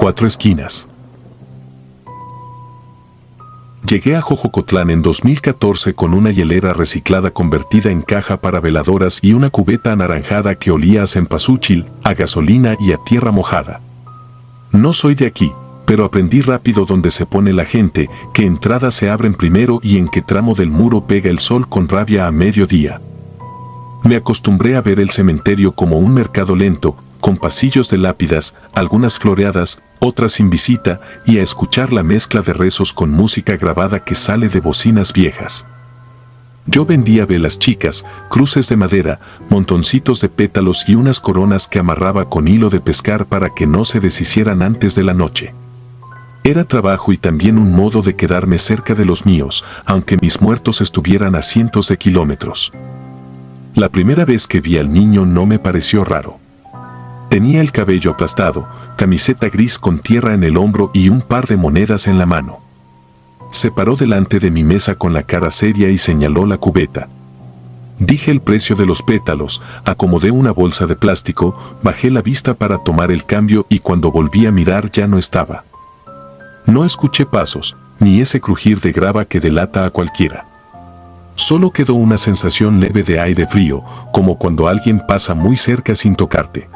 4 esquinas. Llegué a Jojocotlán en 2014 con una hielera reciclada convertida en caja para veladoras y una cubeta anaranjada que olía a cempasúchil, a gasolina y a tierra mojada. No soy de aquí, pero aprendí rápido dónde se pone la gente, qué entradas se abren primero y en qué tramo del muro pega el sol con rabia a mediodía. Me acostumbré a ver el cementerio como un mercado lento, con pasillos de lápidas, algunas floreadas, otras sin visita, y a escuchar la mezcla de rezos con música grabada que sale de bocinas viejas. Yo vendía velas chicas, cruces de madera, montoncitos de pétalos y unas coronas que amarraba con hilo de pescar para que no se deshicieran antes de la noche. Era trabajo y también un modo de quedarme cerca de los míos, aunque mis muertos estuvieran a cientos de kilómetros. La primera vez que vi al niño no me pareció raro. Tenía el cabello aplastado, camiseta gris con tierra en el hombro y un par de monedas en la mano. Se paró delante de mi mesa con la cara seria y señaló la cubeta. Dije el precio de los pétalos, acomodé una bolsa de plástico, bajé la vista para tomar el cambio y cuando volví a mirar ya no estaba. No escuché pasos, ni ese crujir de grava que delata a cualquiera. Solo quedó una sensación leve de aire frío, como cuando alguien pasa muy cerca sin tocarte.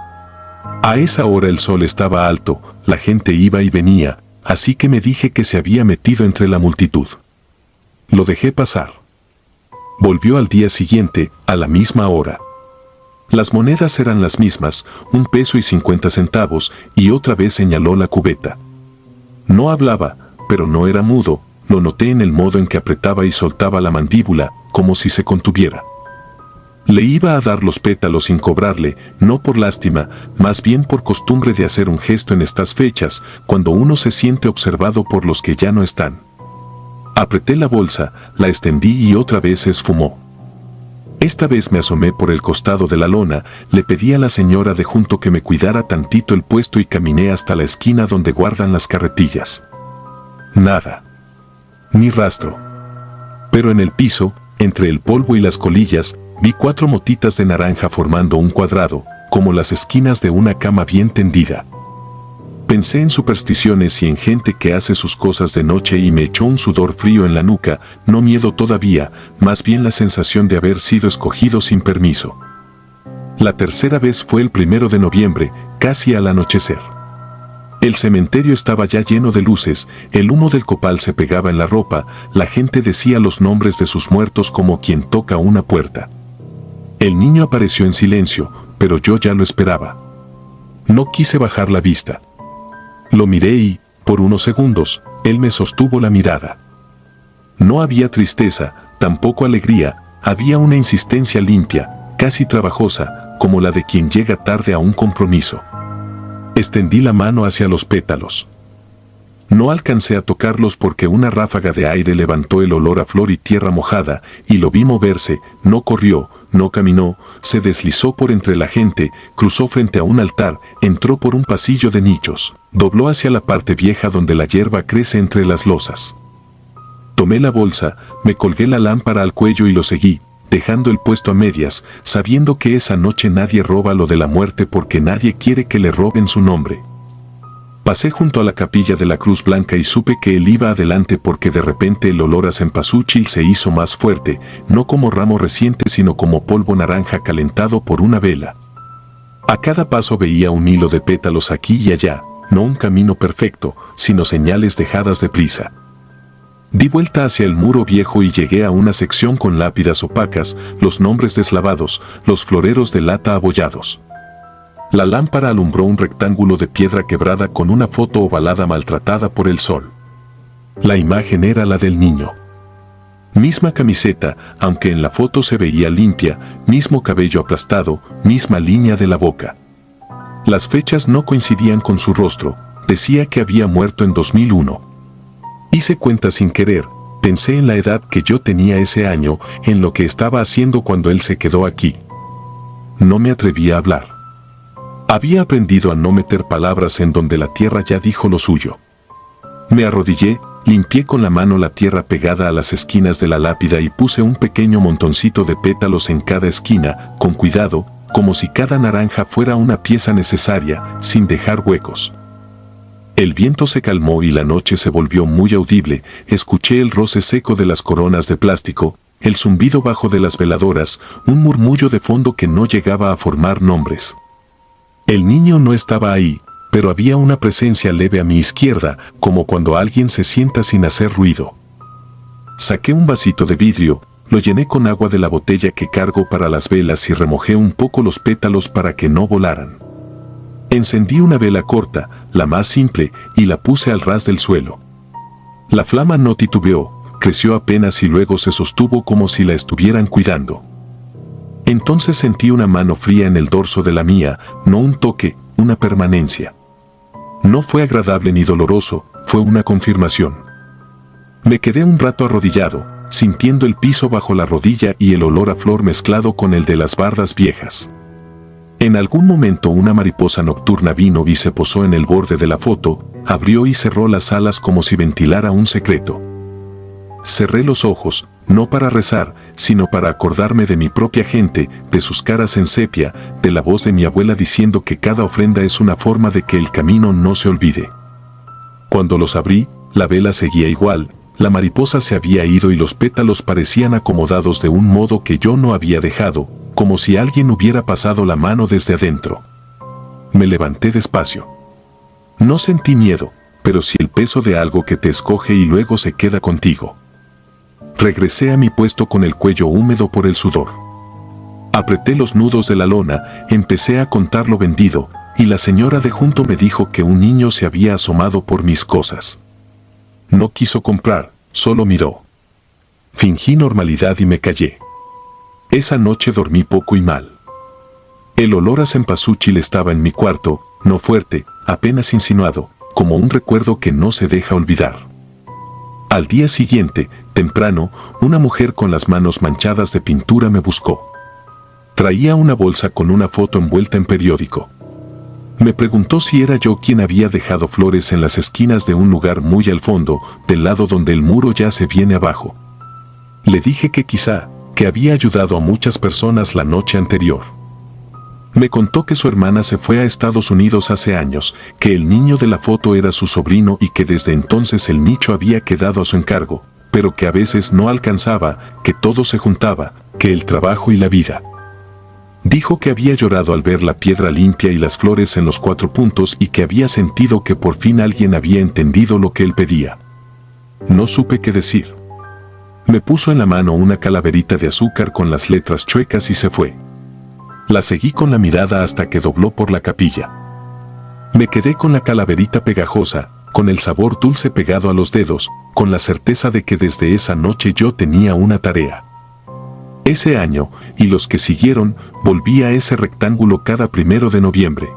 A esa hora el sol estaba alto, la gente iba y venía, así que me dije que se había metido entre la multitud. Lo dejé pasar. Volvió al día siguiente, a la misma hora. Las monedas eran las mismas, 1 peso y 50 centavos, y otra vez señaló la cubeta. No hablaba, pero no era mudo, lo noté en el modo en que apretaba y soltaba la mandíbula, como si se contuviera. Le iba a dar los pétalos sin cobrarle, no por lástima, más bien por costumbre de hacer un gesto en estas fechas, cuando uno se siente observado por los que ya no están. Apreté la bolsa, la extendí y otra vez se esfumó. Esta vez me asomé por el costado de la lona, le pedí a la señora de junto que me cuidara tantito el puesto y caminé hasta la esquina donde guardan las carretillas. Nada. Ni rastro. Pero en el piso, entre el polvo y las colillas, vi 4 motitas de naranja formando un cuadrado, como las esquinas de una cama bien tendida. Pensé en supersticiones y en gente que hace sus cosas de noche y me echó un sudor frío en la nuca, no miedo todavía, más bien la sensación de haber sido escogido sin permiso. La tercera vez fue el 1 de noviembre, casi al anochecer. El cementerio estaba ya lleno de luces, el humo del copal se pegaba en la ropa, la gente decía los nombres de sus muertos como quien toca una puerta. El niño apareció en silencio, pero yo ya lo esperaba. No quise bajar la vista. Lo miré y, por unos segundos, él me sostuvo la mirada. No había tristeza, tampoco alegría, había una insistencia limpia, casi trabajosa, como la de quien llega tarde a un compromiso. Extendí la mano hacia los pétalos. No alcancé a tocarlos porque una ráfaga de aire levantó el olor a flor y tierra mojada, y lo vi moverse, no corrió, no caminó, se deslizó por entre la gente, cruzó frente a un altar, entró por un pasillo de nichos, dobló hacia la parte vieja donde la hierba crece entre las losas. Tomé la bolsa, me colgué la lámpara al cuello y lo seguí, dejando el puesto a medias, sabiendo que esa noche nadie roba lo de la muerte porque nadie quiere que le roben su nombre. Pasé junto a la capilla de la Cruz Blanca y supe que él iba adelante porque de repente el olor a cempasúchil se hizo más fuerte, no como ramo reciente sino como polvo naranja calentado por una vela. A cada paso veía un hilo de pétalos aquí y allá, no un camino perfecto, sino señales dejadas deprisa. Di vuelta hacia el muro viejo y llegué a una sección con lápidas opacas, los nombres deslavados, los floreros de lata abollados. La lámpara alumbró un rectángulo de piedra quebrada con una foto ovalada maltratada por el sol. La imagen era la del niño. Misma camiseta, aunque en la foto se veía limpia, mismo cabello aplastado, misma línea de la boca. Las fechas no coincidían con su rostro, decía que había muerto en 2001. Hice cuenta sin querer, pensé en la edad que yo tenía ese año, en lo que estaba haciendo cuando él se quedó aquí. No me atreví a hablar. Había aprendido a no meter palabras en donde la tierra ya dijo lo suyo. Me arrodillé, limpié con la mano la tierra pegada a las esquinas de la lápida y puse un pequeño montoncito de pétalos en cada esquina, con cuidado, como si cada naranja fuera una pieza necesaria, sin dejar huecos. El viento se calmó y la noche se volvió muy audible. Escuché el roce seco de las coronas de plástico, el zumbido bajo de las veladoras, un murmullo de fondo que no llegaba a formar nombres. El niño no estaba ahí, pero había una presencia leve a mi izquierda, como cuando alguien se sienta sin hacer ruido. Saqué un vasito de vidrio, lo llené con agua de la botella que cargo para las velas y remojé un poco los pétalos para que no volaran. Encendí una vela corta, la más simple, y la puse al ras del suelo. La flama no titubeó, creció apenas y luego se sostuvo como si la estuvieran cuidando. Entonces sentí una mano fría en el dorso de la mía, no un toque, una permanencia. No fue agradable ni doloroso, fue una confirmación. Me quedé un rato arrodillado, sintiendo el piso bajo la rodilla y el olor a flor mezclado con el de las bardas viejas. En algún momento una mariposa nocturna vino y se posó en el borde de la foto, abrió y cerró las alas como si ventilara un secreto. Cerré los ojos, no para rezar, sino para acordarme de mi propia gente, de sus caras en sepia, de la voz de mi abuela diciendo que cada ofrenda es una forma de que el camino no se olvide. Cuando los abrí, la vela seguía igual, la mariposa se había ido y los pétalos parecían acomodados de un modo que yo no había dejado, como si alguien hubiera pasado la mano desde adentro. Me levanté despacio. No sentí miedo, pero sí el peso de algo que te escoge y luego se queda contigo. Regresé a mi puesto con el cuello húmedo por el sudor. Apreté los nudos de la lona, empecé a contar lo vendido, y la señora de junto me dijo que un niño se había asomado por mis cosas. No quiso comprar, solo miró. Fingí normalidad y me callé. Esa noche dormí poco y mal. El olor a cempasúchil estaba en mi cuarto, no fuerte, apenas insinuado, como un recuerdo que no se deja olvidar. Al día siguiente, temprano, una mujer con las manos manchadas de pintura me buscó. Traía una bolsa con una foto envuelta en periódico. Me preguntó si era yo quien había dejado flores en las esquinas de un lugar muy al fondo, del lado donde el muro ya se viene abajo. Le dije que quizá, que había ayudado a muchas personas la noche anterior. Me contó que su hermana se fue a Estados Unidos hace años, que el niño de la foto era su sobrino y que desde entonces el nicho había quedado a su encargo, pero que a veces no alcanzaba, que todo se juntaba, que el trabajo y la vida. Dijo que había llorado al ver la piedra limpia y las flores en los 4 puntos y que había sentido que por fin alguien había entendido lo que él pedía. No supe qué decir. Me puso en la mano una calaverita de azúcar con las letras chuecas y se fue. La seguí con la mirada hasta que dobló por la capilla. Me quedé con la calaverita pegajosa, con el sabor dulce pegado a los dedos, con la certeza de que desde esa noche yo tenía una tarea. Ese año, y los que siguieron, volví a ese rectángulo cada 1 de noviembre.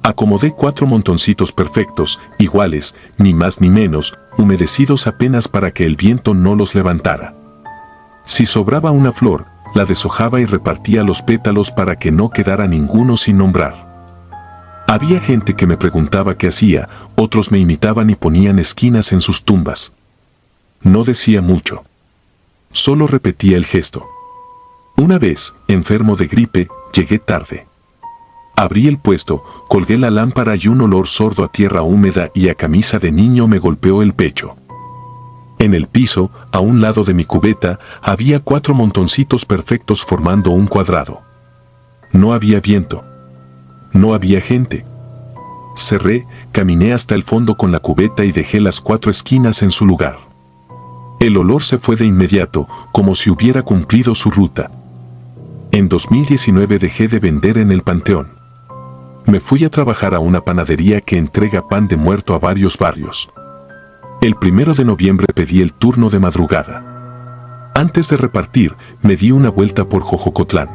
Acomodé 4 montoncitos perfectos, iguales, ni más ni menos, humedecidos apenas para que el viento no los levantara. Si sobraba una flor, la deshojaba y repartía los pétalos para que no quedara ninguno sin nombrar. Había gente que me preguntaba qué hacía, otros me imitaban y ponían esquinas en sus tumbas. No decía mucho. Solo repetía el gesto. Una vez, enfermo de gripe, llegué tarde. Abrí el puesto, colgué la lámpara y un olor sordo a tierra húmeda y a camisa de niño me golpeó el pecho. En el piso, a un lado de mi cubeta, había 4 montoncitos perfectos formando un cuadrado. No había viento. No había gente. Cerré, caminé hasta el fondo con la cubeta y dejé las 4 esquinas en su lugar. El olor se fue de inmediato, como si hubiera cumplido su ruta. En 2019 dejé de vender en el Panteón. Me fui a trabajar a una panadería que entrega pan de muerto a varios barrios. El 1 de noviembre pedí el turno de madrugada. Antes de repartir, me di una vuelta por Jojocotlán.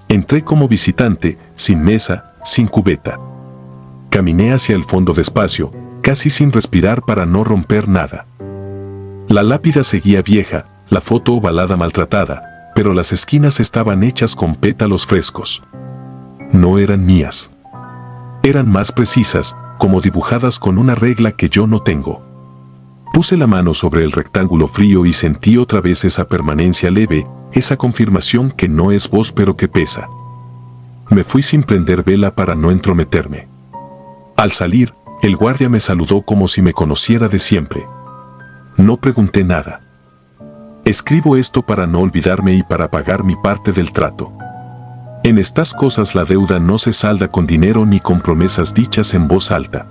Entré como visitante, sin mesa, sin cubeta. Caminé hacia el fondo despacio, casi sin respirar para no romper nada. La lápida seguía vieja, la foto ovalada maltratada, pero las esquinas estaban hechas con pétalos frescos. No eran mías. Eran más precisas, como dibujadas con una regla que yo no tengo. Puse la mano sobre el rectángulo frío y sentí otra vez esa permanencia leve, esa confirmación que no es voz pero que pesa. Me fui sin prender vela para no entrometerme. Al salir, El guardia me saludó como si me conociera de siempre. No pregunté nada. Escribo esto para no olvidarme y para pagar mi parte del trato. En estas cosas la deuda no se salda con dinero ni con promesas dichas en voz alta.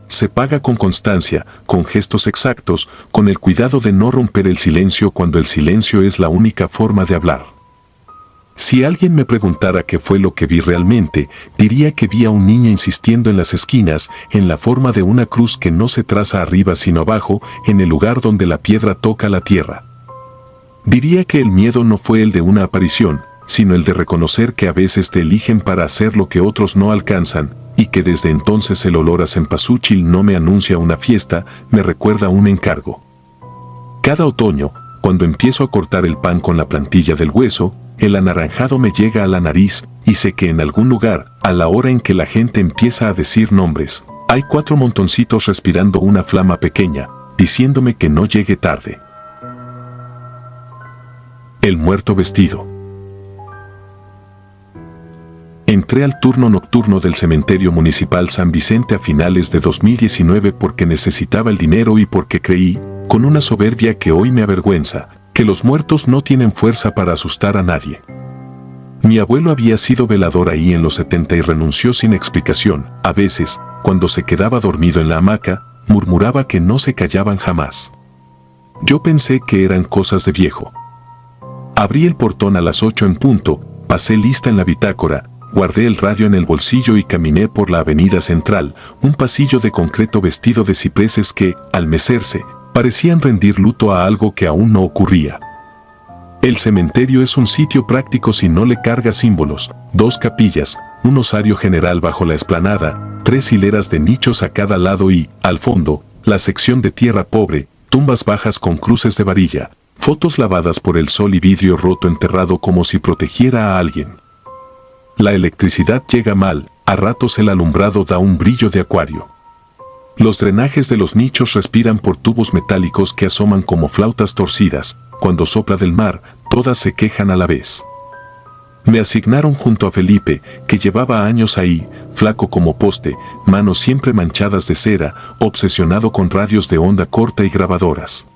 Se paga con constancia, con gestos exactos, con el cuidado de no romper el silencio cuando el silencio es la única forma de hablar. Si alguien me preguntara qué fue lo que vi realmente, diría que vi a un niño insistiendo en las esquinas, en la forma de una cruz que no se traza arriba sino abajo, en el lugar donde la piedra toca la tierra. Diría que el miedo no fue el de una aparición, sino el de reconocer que a veces te eligen para hacer lo que otros no alcanzan, y que desde entonces el olor a cempasúchil no me anuncia una fiesta, me recuerda un encargo. Cada otoño, cuando empiezo a cortar el pan con la plantilla del hueso, el anaranjado me llega a la nariz, y sé que en algún lugar, a la hora en que la gente empieza a decir nombres, hay 4 montoncitos respirando una flama pequeña, diciéndome que no llegue tarde. El muerto vestido. Entré al turno nocturno del cementerio municipal San Vicente a finales de 2019 porque necesitaba el dinero y porque creí, con una soberbia que hoy me avergüenza, que los muertos no tienen fuerza para asustar a nadie. Mi abuelo había sido velador ahí en los 70 y renunció sin explicación. A veces, cuando se quedaba dormido en la hamaca, murmuraba que no se callaban jamás. Yo pensé que eran cosas de viejo. Abrí el portón a las 8 en punto, pasé lista en la bitácora, guardé el radio en el bolsillo y caminé por la avenida central, un pasillo de concreto vestido de cipreses que, al mecerse, parecían rendir luto a algo que aún no ocurría. El cementerio es un sitio práctico si no le carga símbolos, 2 capillas, un osario general bajo la explanada, 3 hileras de nichos a cada lado y, al fondo, la sección de tierra pobre, tumbas bajas con cruces de varilla, fotos lavadas por el sol y vidrio roto enterrado como si protegiera a alguien. La electricidad llega mal, a ratos el alumbrado da un brillo de acuario. Los drenajes de los nichos respiran por tubos metálicos que asoman como flautas torcidas, cuando sopla del mar, todas se quejan a la vez. Me asignaron junto a Felipe, que llevaba años ahí, flaco como poste, manos siempre manchadas de cera, obsesionado con radios de onda corta y grabadoras.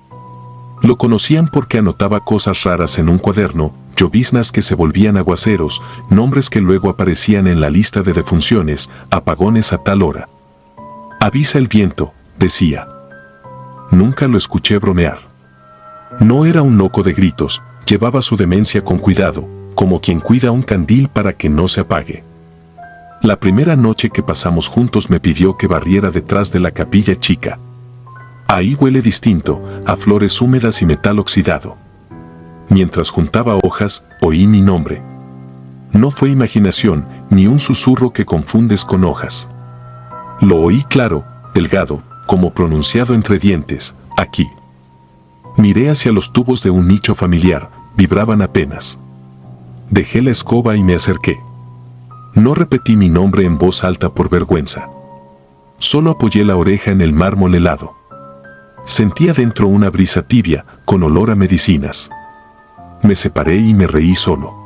Lo conocían porque anotaba cosas raras en un cuaderno, lloviznas que se volvían aguaceros, nombres que luego aparecían en la lista de defunciones, apagones a tal hora. Avisa el viento, decía. Nunca lo escuché bromear. No era un loco de gritos, llevaba su demencia con cuidado, como quien cuida un candil para que no se apague. La primera noche que pasamos juntos me pidió que barriera detrás de la capilla chica. Ahí huele distinto, a flores húmedas y metal oxidado. Mientras juntaba hojas, oí mi nombre. No fue imaginación, ni un susurro que confundes con hojas. Lo oí claro, delgado, como pronunciado entre dientes, aquí. Miré hacia los tubos de un nicho familiar, vibraban apenas. Dejé la escoba y me acerqué. No repetí mi nombre en voz alta por vergüenza. Solo apoyé la oreja en el mármol helado. Sentía dentro una brisa tibia, con olor a medicinas. Me separé y me reí solo.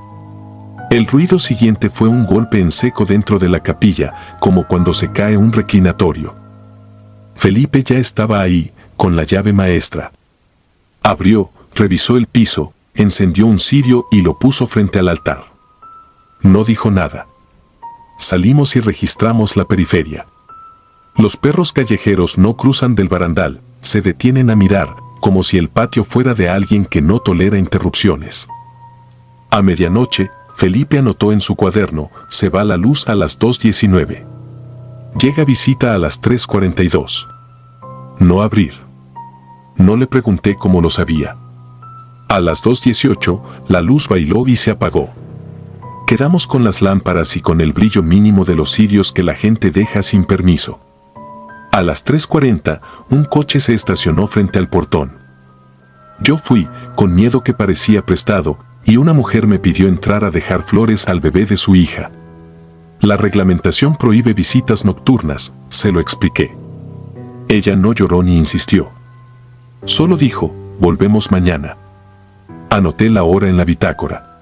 El ruido siguiente fue un golpe en seco dentro de la capilla, como cuando se cae un reclinatorio. Felipe ya estaba ahí, con la llave maestra. Abrió, revisó el piso, encendió un cirio y lo puso frente al altar. No dijo nada. Salimos y registramos la periferia. Los perros callejeros no cruzan del barandal, se detienen a mirar, como si el patio fuera de alguien que no tolera interrupciones. A medianoche, Felipe anotó en su cuaderno, se va la luz a las 2:19. Llega visita a las 3:42. No abrir. No le pregunté cómo lo sabía. A las 2:18, la luz bailó y se apagó. Quedamos con las lámparas y con el brillo mínimo de los cirios que la gente deja sin permiso. A las 3:40, un coche se estacionó frente al portón. Yo fui, con miedo que parecía prestado, y una mujer me pidió entrar a dejar flores al bebé de su hija. La reglamentación prohíbe visitas nocturnas, se lo expliqué. Ella no lloró ni insistió. Solo dijo, volvemos mañana. Anoté la hora en la bitácora.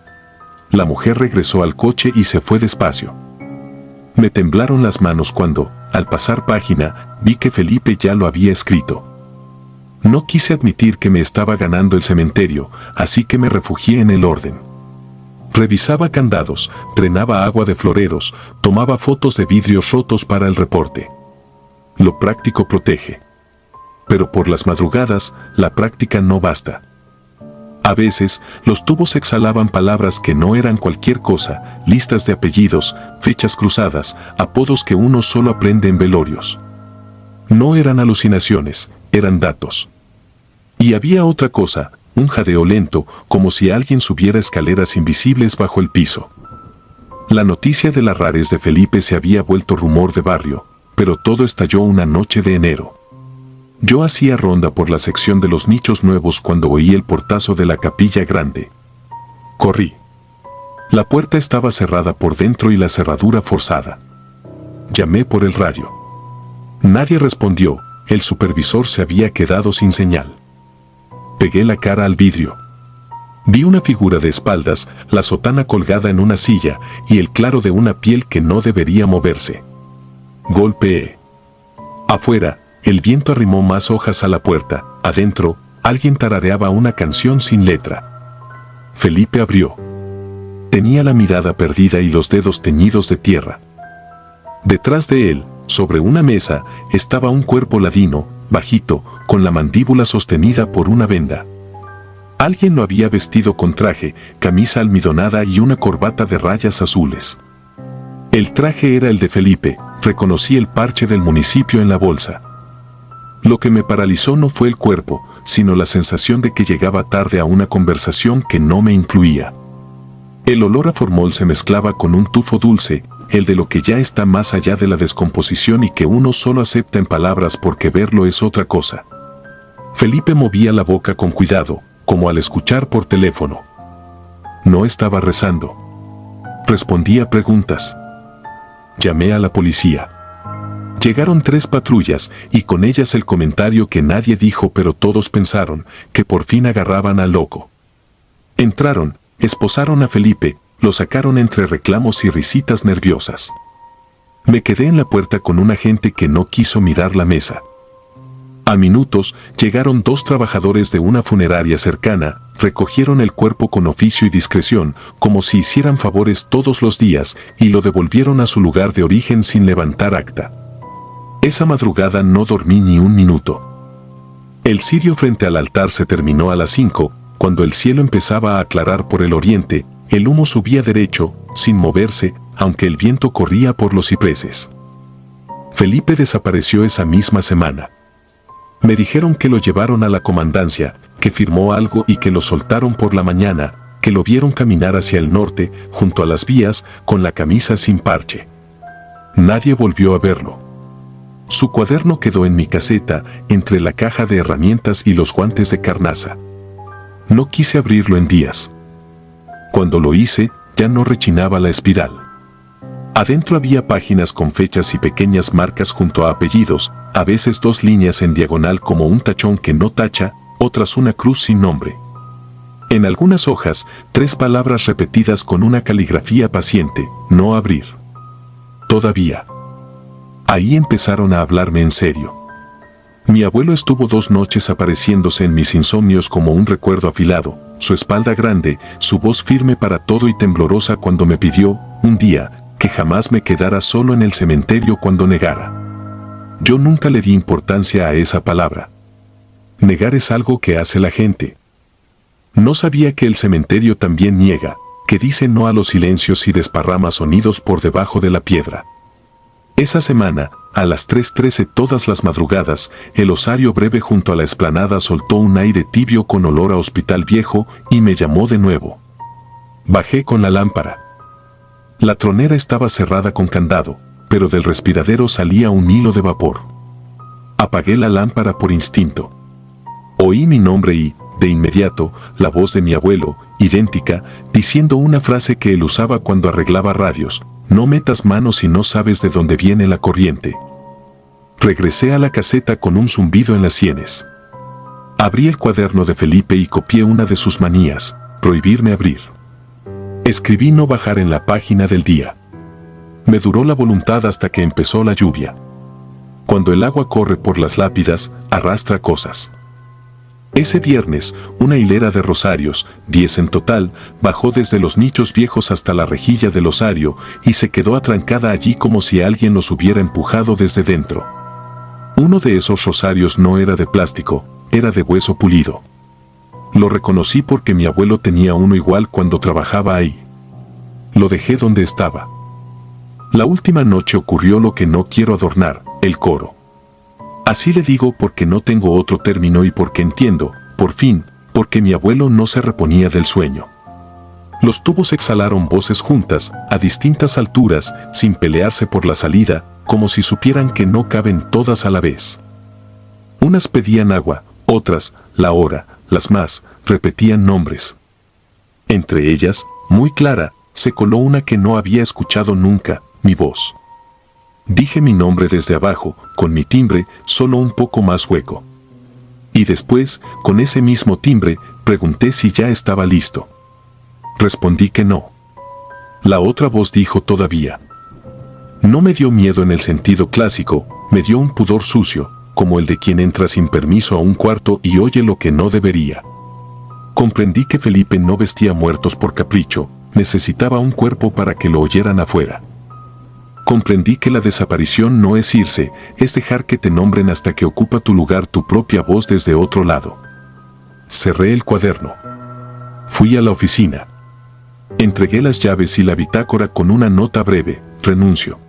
La mujer regresó al coche y se fue despacio. Me temblaron las manos cuando, al pasar página, vi que Felipe ya lo había escrito. No quise admitir que me estaba ganando el cementerio, así que me refugié en el orden. Revisaba candados, drenaba agua de floreros, tomaba fotos de vidrios rotos para el reporte. Lo práctico protege. Pero por las madrugadas, la práctica no basta. A veces, los tubos exhalaban palabras que no eran cualquier cosa, listas de apellidos, fechas cruzadas, apodos que uno solo aprende en velorios. No eran alucinaciones, eran datos. Y había otra cosa, un jadeo lento, como si alguien subiera escaleras invisibles bajo el piso. La noticia de las rares de Felipe se había vuelto rumor de barrio, pero todo estalló una noche de enero. Yo hacía ronda por la sección de los nichos nuevos cuando oí el portazo de la capilla grande. Corrí. La puerta estaba cerrada por dentro y la cerradura forzada. Llamé por el radio. Nadie respondió, el supervisor se había quedado sin señal. Pegué la cara al vidrio. Vi una figura de espaldas, la sotana colgada en una silla y el claro de una piel que no debería moverse. Golpeé. Afuera, el viento arrimó más hojas a la puerta. Adentro, alguien tarareaba una canción sin letra. Felipe abrió. Tenía la mirada perdida y los dedos teñidos de tierra. Detrás de él, sobre una mesa, estaba un cuerpo ladino, bajito, con la mandíbula sostenida por una venda. Alguien lo había vestido con traje, camisa almidonada y una corbata de rayas azules. El traje era el de Felipe, reconocí el parche del municipio en la bolsa. Lo que me paralizó no fue el cuerpo, sino la sensación de que llegaba tarde a una conversación que no me incluía. El olor a formol se mezclaba con un tufo dulce, el de lo que ya está más allá de la descomposición y que uno solo acepta en palabras porque verlo es otra cosa. Felipe movía la boca con cuidado, como al escuchar por teléfono. No estaba rezando. Respondía preguntas. Llamé a la policía. Llegaron 3 patrullas y con ellas el comentario que nadie dijo pero todos pensaron, que por fin agarraban al loco. Entraron, esposaron a Felipe, lo sacaron entre reclamos y risitas nerviosas. Me quedé en la puerta con un agente que no quiso mirar la mesa. A minutos, llegaron 2 trabajadores de una funeraria cercana, recogieron el cuerpo con oficio y discreción, como si hicieran favores todos los días, y lo devolvieron a su lugar de origen sin levantar acta. Esa madrugada no dormí ni un minuto. El cirio frente al altar se terminó a las 5, cuando el cielo empezaba a aclarar por el oriente. El humo subía derecho, sin moverse, aunque el viento corría por los cipreses. Felipe desapareció esa misma semana. Me dijeron que lo llevaron a la comandancia, que firmó algo y que lo soltaron por la mañana, que lo vieron caminar hacia el norte, junto a las vías, con la camisa sin parche. Nadie volvió a verlo. Su cuaderno quedó en mi caseta, entre la caja de herramientas y los guantes de carnaza. No quise abrirlo en días. Cuando lo hice, ya no rechinaba la espiral. Adentro había páginas con fechas y pequeñas marcas junto a apellidos, a veces 2 líneas en diagonal como un tachón que no tacha, otras una cruz sin nombre. En algunas hojas, 3 palabras repetidas con una caligrafía paciente, no abrir. Todavía. Ahí empezaron a hablarme en serio. Mi abuelo estuvo 2 noches apareciéndose en mis insomnios como un recuerdo afilado, su espalda grande, su voz firme para todo y temblorosa cuando me pidió, un día, que jamás me quedara solo en el cementerio cuando negara. Yo nunca le di importancia a esa palabra. Negar es algo que hace la gente. No sabía que el cementerio también niega, que dice no a los silencios y desparrama sonidos por debajo de la piedra. Esa semana, a las 3:13 todas las madrugadas, el osario breve junto a la explanada soltó un aire tibio con olor a hospital viejo y me llamó de nuevo. Bajé con la lámpara. La tronera estaba cerrada con candado, pero del respiradero salía un hilo de vapor. Apagué la lámpara por instinto. Oí mi nombre y, de inmediato, la voz de mi abuelo, idéntica, diciendo una frase que él usaba cuando arreglaba radios: no metas manos si no sabes de dónde viene la corriente. Regresé a la caseta con un zumbido en las sienes. Abrí el cuaderno de Felipe y copié una de sus manías: prohibirme abrir. Escribí no bajar en la página del día. Me duró la voluntad hasta que empezó la lluvia. Cuando el agua corre por las lápidas, arrastra cosas. Ese viernes, una hilera de rosarios, 10 en total, bajó desde los nichos viejos hasta la rejilla del osario y se quedó atrancada allí como si alguien los hubiera empujado desde dentro. Uno de esos rosarios no era de plástico, era de hueso pulido. Lo reconocí porque mi abuelo tenía uno igual cuando trabajaba ahí. Lo dejé donde estaba. La última noche ocurrió lo que no quiero adornar, el coro. Así le digo porque no tengo otro término y porque entiendo, por fin, porque mi abuelo no se reponía del sueño. Los tubos exhalaron voces juntas, a distintas alturas, sin pelearse por la salida, como si supieran que no caben todas a la vez. Unas pedían agua, otras, la hora, las más, repetían nombres. Entre ellas, muy clara, se coló una que no había escuchado nunca, mi voz. Dije mi nombre desde abajo, con mi timbre, solo un poco más hueco. Y después, con ese mismo timbre, pregunté si ya estaba listo. Respondí que no. La otra voz dijo todavía. No me dio miedo en el sentido clásico, me dio un pudor sucio, como el de quien entra sin permiso a un cuarto y oye lo que no debería. Comprendí que Felipe no vestía muertos por capricho, necesitaba un cuerpo para que lo oyeran afuera. Comprendí que la desaparición no es irse, es dejar que te nombren hasta que ocupa tu lugar tu propia voz desde otro lado. Cerré el cuaderno. Fui a la oficina. Entregué las llaves y la bitácora con una nota breve, renuncio.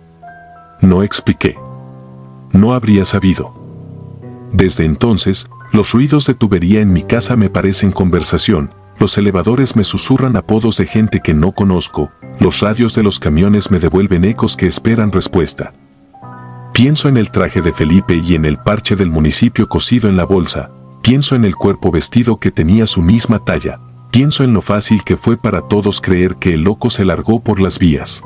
No expliqué. No habría sabido. Desde entonces, los ruidos de tubería en mi casa me parecen conversación, los elevadores me susurran apodos de gente que no conozco, los radios de los camiones me devuelven ecos que esperan respuesta. Pienso en el traje de Felipe y en el parche del municipio cosido en la bolsa, pienso en el cuerpo vestido que tenía su misma talla, pienso en lo fácil que fue para todos creer que el loco se largó por las vías.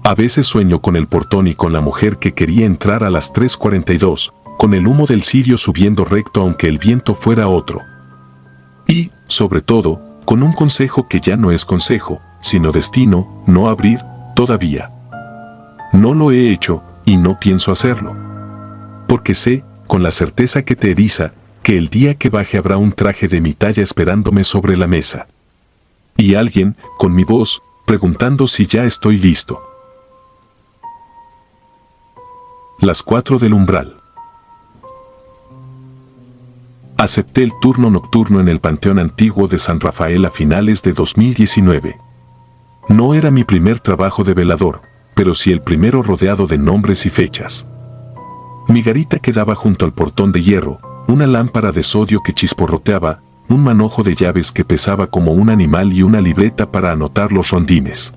A veces sueño con el portón y con la mujer que quería entrar a las 3:42, con el humo del cirio subiendo recto aunque el viento fuera otro. Y, sobre todo, con un consejo que ya no es consejo, sino destino, no abrir, todavía. No lo he hecho, y no pienso hacerlo. Porque sé, con la certeza que te eriza, que el día que baje habrá un traje de mi talla esperándome sobre la mesa. Y alguien, con mi voz, preguntando si ya estoy listo. Las 4 del umbral. Acepté el turno nocturno en el Panteón Antiguo de San Rafael a finales de 2019. No era mi primer trabajo de velador, pero sí el primero rodeado de nombres y fechas. Mi garita quedaba junto al portón de hierro, una lámpara de sodio que chisporroteaba, un manojo de llaves que pesaba como un animal y una libreta para anotar los rondines.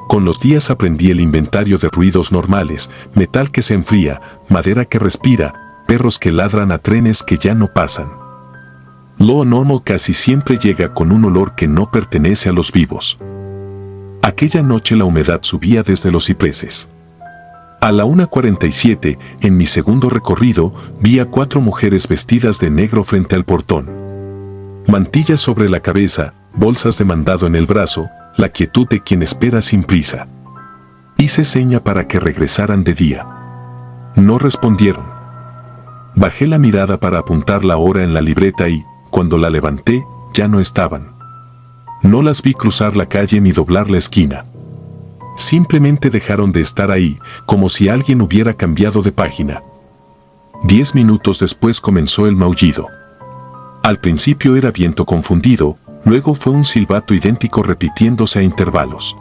Con los días aprendí el inventario de ruidos normales, metal que se enfría, madera que respira, perros que ladran a trenes que ya no pasan. Lo normal casi siempre llega con un olor que no pertenece a los vivos. Aquella noche la humedad subía desde los cipreses. A la 1:47, en mi segundo recorrido, vi a 4 mujeres vestidas de negro frente al portón. Mantillas sobre la cabeza, bolsas de mandado en el brazo, la quietud de quien espera sin prisa. Hice seña para que regresaran de día. No respondieron. Bajé la mirada para apuntar la hora en la libreta y, cuando la levanté, ya no estaban. No las vi cruzar la calle ni doblar la esquina. Simplemente dejaron de estar ahí, como si alguien hubiera cambiado de página. 10 minutos después comenzó el maullido. Al principio era viento confundido, luego fue un silbato idéntico repitiéndose a intervalos.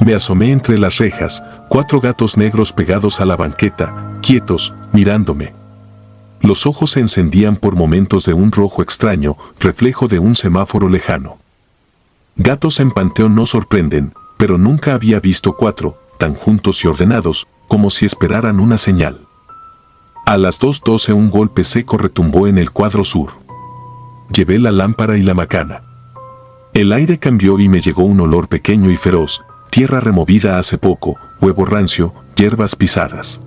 Me asomé entre las rejas, 4 gatos negros pegados a la banqueta, quietos, mirándome. Los ojos se encendían por momentos de un rojo extraño, reflejo de un semáforo lejano. Gatos en panteón no sorprenden, pero nunca había visto 4, tan juntos y ordenados, como si esperaran una señal. A las 2:12 un golpe seco retumbó en el cuadro sur. Llevé la lámpara y la macana. El aire cambió y me llegó un olor pequeño y feroz, tierra removida hace poco, huevo rancio, hierbas pisadas.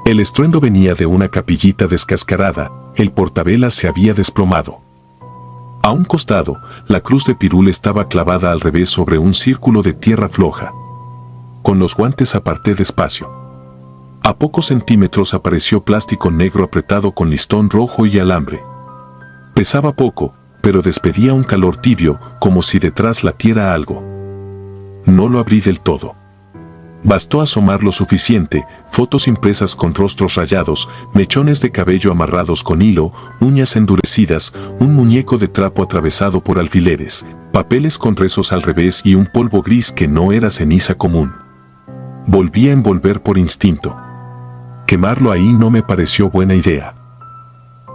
El estruendo venía de una capillita descascarada, el portavelas se había desplomado. A un costado, la cruz de pirul estaba clavada al revés sobre un círculo de tierra floja. Con los guantes aparté despacio. A pocos centímetros apareció plástico negro apretado con listón rojo y alambre. Pesaba poco, pero despedía un calor tibio, como si detrás latiera algo. No lo abrí del todo. Bastó asomar lo suficiente: fotos impresas con rostros rayados, mechones de cabello amarrados con hilo, uñas endurecidas, un muñeco de trapo atravesado por alfileres, papeles con rezos al revés y un polvo gris que no era ceniza común. Volví a envolver por instinto. Quemarlo ahí no me pareció buena idea.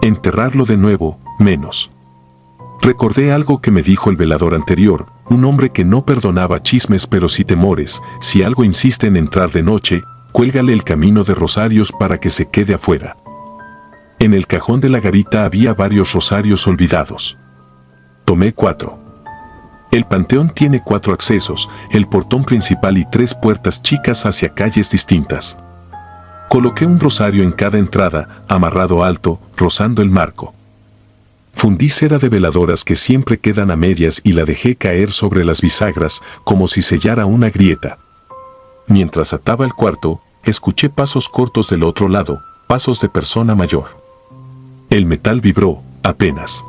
Enterrarlo de nuevo, menos. Recordé algo que me dijo el velador anterior, un hombre que no perdonaba chismes pero sí temores: si algo insiste en entrar de noche, cuélgale el camino de rosarios para que se quede afuera. En el cajón de la garita había varios rosarios olvidados. Tomé 4. El panteón tiene 4 accesos, el portón principal y 3 puertas chicas hacia calles distintas. Coloqué un rosario en cada entrada, amarrado alto, rozando el marco. Fundí cera de veladoras que siempre quedan a medias y la dejé caer sobre las bisagras, como si sellara una grieta. Mientras ataba el cuarto, escuché pasos cortos del otro lado, pasos de persona mayor. El metal vibró, apenas.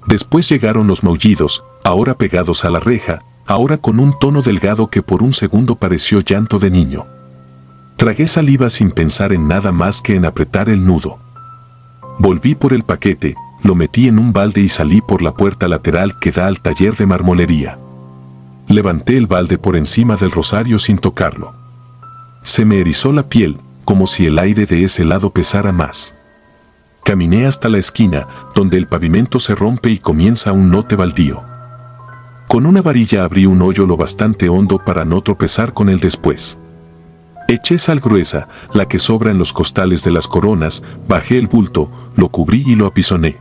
Después llegaron los maullidos, ahora pegados a la reja, ahora con un tono delgado que por un segundo pareció llanto de niño. Tragué saliva sin pensar en nada más que en apretar el nudo. Volví por el paquete, lo metí en un balde y salí por la puerta lateral que da al taller de marmolería. Levanté el balde por encima del rosario sin tocarlo. Se me erizó la piel, como si el aire de ese lado pesara más. Caminé hasta la esquina, donde el pavimento se rompe y comienza un lote baldío. Con una varilla abrí un hoyo lo bastante hondo para no tropezar con él después. Eché sal gruesa, la que sobra en los costales de las coronas, bajé el bulto, lo cubrí y lo apisoné.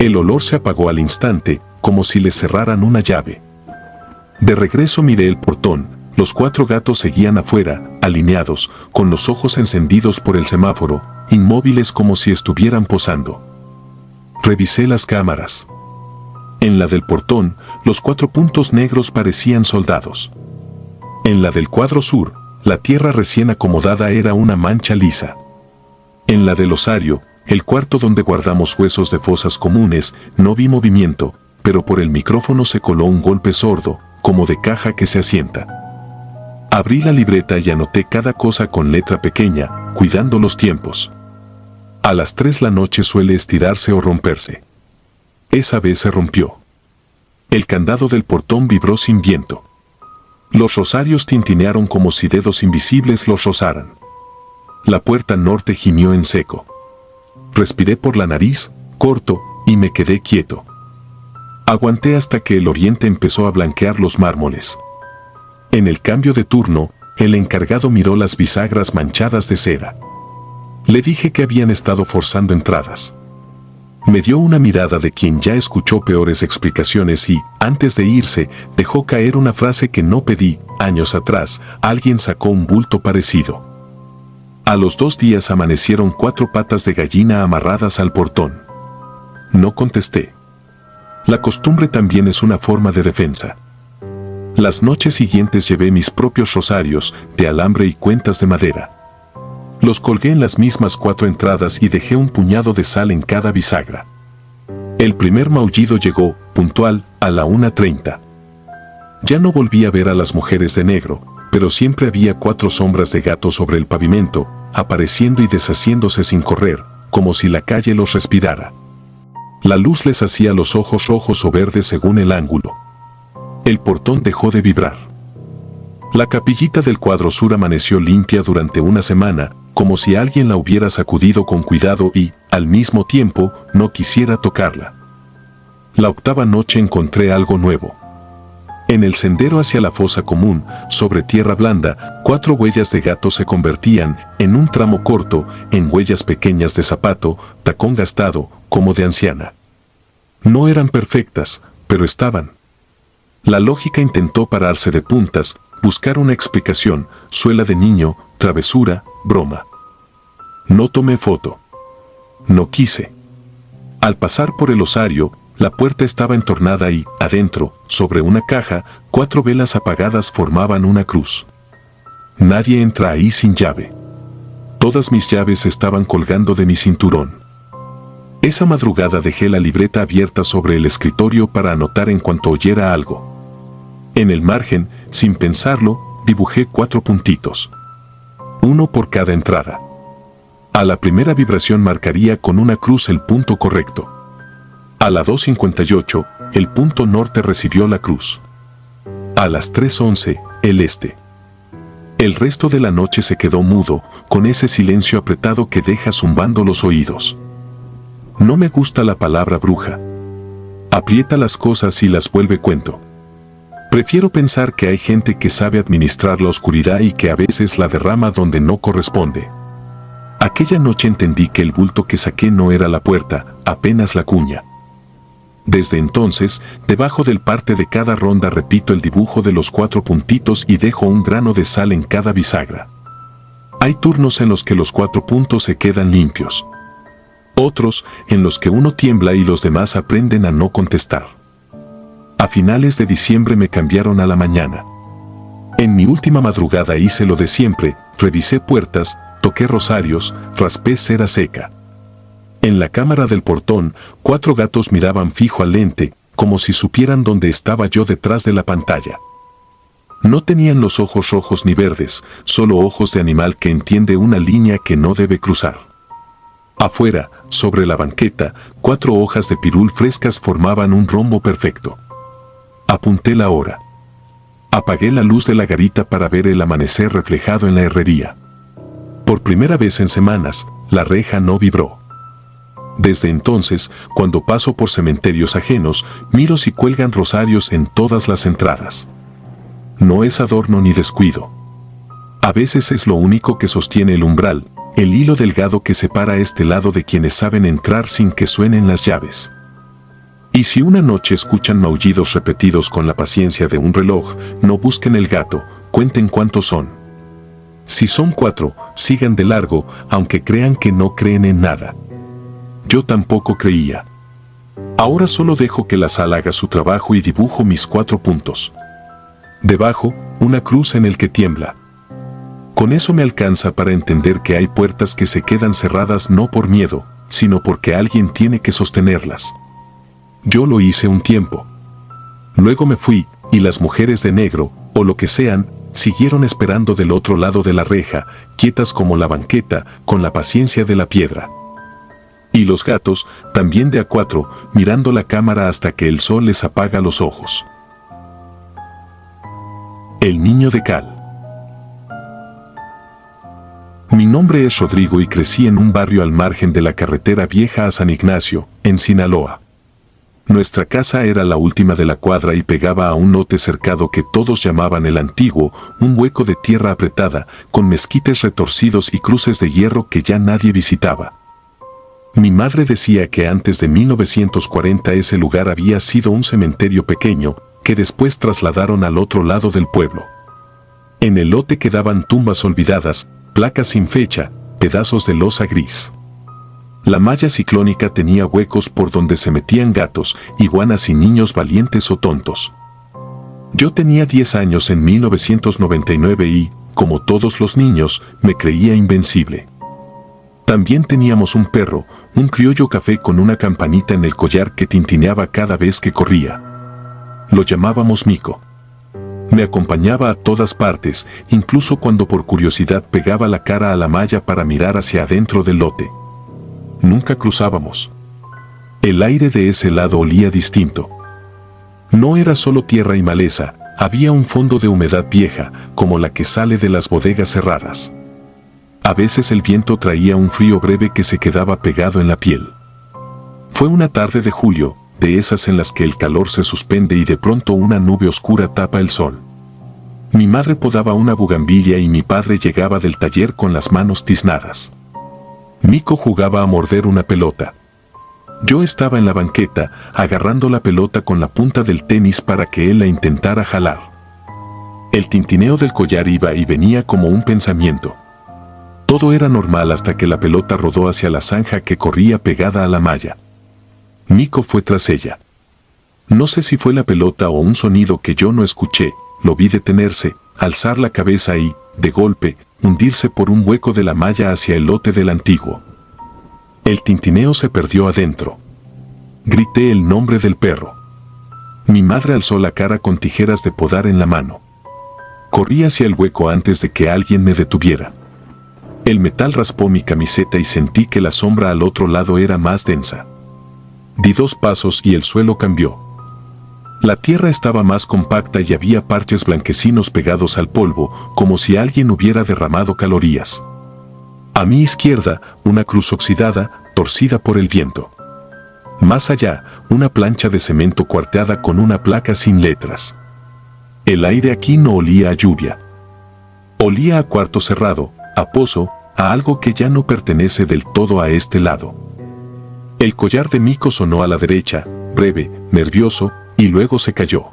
El olor se apagó al instante, como si le cerraran una llave. De regreso miré el portón. Los 4 gatos seguían afuera, alineados, con los ojos encendidos por el semáforo, inmóviles como si estuvieran posando. Revisé las cámaras. En la del portón, los 4 puntos negros parecían soldados. En la del cuadro sur, la tierra recién acomodada era una mancha lisa. En la del osario, el cuarto donde guardamos huesos de fosas comunes, no vi movimiento, pero por el micrófono se coló un golpe sordo, como de caja que se asienta. Abrí la libreta y anoté cada cosa con letra pequeña, cuidando los tiempos. A las 3 la noche suele estirarse o romperse. Esa vez se rompió. El candado del portón vibró sin viento. Los rosarios tintinearon como si dedos invisibles los rozaran. La puerta norte gimió en seco. Respiré por la nariz, corto, y me quedé quieto. Aguanté hasta que el oriente empezó a blanquear los mármoles. En el cambio de turno, el encargado miró las bisagras manchadas de cera. Le dije que habían estado forzando entradas. Me dio una mirada de quien ya escuchó peores explicaciones y, antes de irse, dejó caer una frase que no pedí: años atrás, alguien sacó un bulto parecido. A los 2 días amanecieron 4 patas de gallina amarradas al portón. No contesté. La costumbre también es una forma de defensa. Las noches siguientes llevé mis propios rosarios, de alambre y cuentas de madera. Los colgué en las mismas 4 entradas y dejé un puñado de sal en cada bisagra. El primer maullido llegó, puntual, a la 1:30. Ya no volví a ver a las mujeres de negro, pero siempre había 4 sombras de gato sobre el pavimento, apareciendo y deshaciéndose sin correr, como si la calle los respirara. La luz les hacía los ojos rojos o verdes según el ángulo. El portón dejó de vibrar. La capillita del cuadro sur amaneció limpia durante una semana, como si alguien la hubiera sacudido con cuidado y, al mismo tiempo, no quisiera tocarla. La 8ª noche encontré algo nuevo. En el sendero hacia la fosa común, sobre tierra blanda, 4 huellas de gato se convertían, en un tramo corto, en huellas pequeñas de zapato, tacón gastado, como de anciana. No eran perfectas, pero estaban. La lógica intentó pararse de puntas, buscar una explicación: suela de niño, travesura, broma. No tomé foto. No quise. Al pasar por el osario, la puerta estaba entornada y, adentro, sobre una caja, 4 velas apagadas formaban una cruz. Nadie entra ahí sin llave. Todas mis llaves estaban colgando de mi cinturón. Esa madrugada dejé la libreta abierta sobre el escritorio para anotar en cuanto oyera algo. En el margen, sin pensarlo, dibujé 4 puntitos. Uno por cada entrada. A la primera vibración marcaría con una cruz el punto correcto. A la 2:58, el punto norte recibió la cruz. A las 3:11, el este. El resto de la noche se quedó mudo, con ese silencio apretado que deja zumbando los oídos. No me gusta la palabra bruja. Aprieta las cosas y las vuelve cuento. Prefiero pensar que hay gente que sabe administrar la oscuridad y que a veces la derrama donde no corresponde. Aquella noche entendí que el bulto que saqué no era la puerta, apenas la cuña. Desde entonces, debajo del parte de cada ronda repito el dibujo de los 4 puntitos y dejo un grano de sal en cada bisagra. Hay turnos en los que los 4 puntos se quedan limpios. Otros, en los que uno tiembla y los demás aprenden a no contestar. A finales de diciembre me cambiaron a la mañana. En mi última madrugada hice lo de siempre, revisé puertas, toqué rosarios, raspé cera seca. En la cámara del portón, 4 gatos miraban fijo al lente, como si supieran dónde estaba yo detrás de la pantalla. No tenían los ojos rojos ni verdes, solo ojos de animal que entiende una línea que no debe cruzar. Afuera, sobre la banqueta, 4 hojas de pirul frescas formaban un rombo perfecto. Apunté la hora. Apagué la luz de la garita para ver el amanecer reflejado en la herrería. Por primera vez en semanas, la reja no vibró. Desde entonces, cuando paso por cementerios ajenos, miro si cuelgan rosarios en todas las entradas. No es adorno ni descuido. A veces es lo único que sostiene el umbral, el hilo delgado que separa este lado de quienes saben entrar sin que suenen las llaves. Y si una noche escuchan maullidos repetidos con la paciencia de un reloj, no busquen el gato, cuenten cuántos son. Si son 4, sigan de largo, aunque crean que no creen en nada. Yo tampoco creía. Ahora solo dejo que la sal haga su trabajo y dibujo mis 4 puntos. Debajo, una cruz en el que tiembla. Con eso me alcanza para entender que hay puertas que se quedan cerradas no por miedo, sino porque alguien tiene que sostenerlas. Yo lo hice un tiempo. Luego me fui, y las mujeres de negro, o lo que sean, siguieron esperando del otro lado de la reja, quietas como la banqueta, con la paciencia de la piedra. Y los gatos, también de a 4, mirando la cámara hasta que el sol les apaga los ojos. El niño de cal. Mi nombre es Rodrigo y crecí en un barrio al margen de la carretera vieja a San Ignacio, en Sinaloa. Nuestra casa era la última de la cuadra y pegaba a un lote cercado que todos llamaban el Antiguo, un hueco de tierra apretada, con mezquites retorcidos y cruces de hierro que ya nadie visitaba. Mi madre decía que antes de 1940 ese lugar había sido un cementerio pequeño, que después trasladaron al otro lado del pueblo. En el lote quedaban tumbas olvidadas, placas sin fecha, pedazos de losa gris. La malla ciclónica tenía huecos por donde se metían gatos, iguanas y niños valientes o tontos. Yo tenía 10 años en 1999 y, como todos los niños, me creía invencible. También teníamos un perro, un criollo café con una campanita en el collar que tintineaba cada vez que corría. Lo llamábamos Mico. Me acompañaba a todas partes, incluso cuando por curiosidad pegaba la cara a la malla para mirar hacia adentro del lote. Nunca cruzábamos. El aire de ese lado olía distinto. No era solo tierra y maleza, había un fondo de humedad vieja, como la que sale de las bodegas cerradas. A veces el viento traía un frío breve que se quedaba pegado en la piel. Fue una tarde de julio, de esas en las que el calor se suspende y de pronto una nube oscura tapa el sol. Mi madre podaba una bugambilia y mi padre llegaba del taller con las manos tiznadas. Mico jugaba a morder una pelota. Yo estaba en la banqueta, agarrando la pelota con la punta del tenis para que él la intentara jalar. El tintineo del collar iba y venía como un pensamiento. Todo era normal hasta que la pelota rodó hacia la zanja que corría pegada a la malla. Mico fue tras ella. No sé si fue la pelota o un sonido que yo no escuché, lo vi detenerse, alzar la cabeza y, de golpe, hundirse por un hueco de la malla hacia el lote del antiguo. El tintineo se perdió adentro. Grité el nombre del perro. Mi madre alzó la cara con tijeras de podar en la mano. Corrí hacia el hueco antes de que alguien me detuviera. El metal raspó mi camiseta y sentí que la sombra al otro lado era más densa. Di 2 pasos y el suelo cambió. La tierra estaba más compacta y había parches blanquecinos pegados al polvo, como si alguien hubiera derramado calorías. A mi izquierda, una cruz oxidada, torcida por el viento. Más allá, una plancha de cemento cuarteada con una placa sin letras. El aire aquí no olía a lluvia. Olía a cuarto cerrado, a pozo, a algo que ya no pertenece del todo a este lado. El collar de Miko sonó a la derecha, breve, nervioso, y luego se cayó.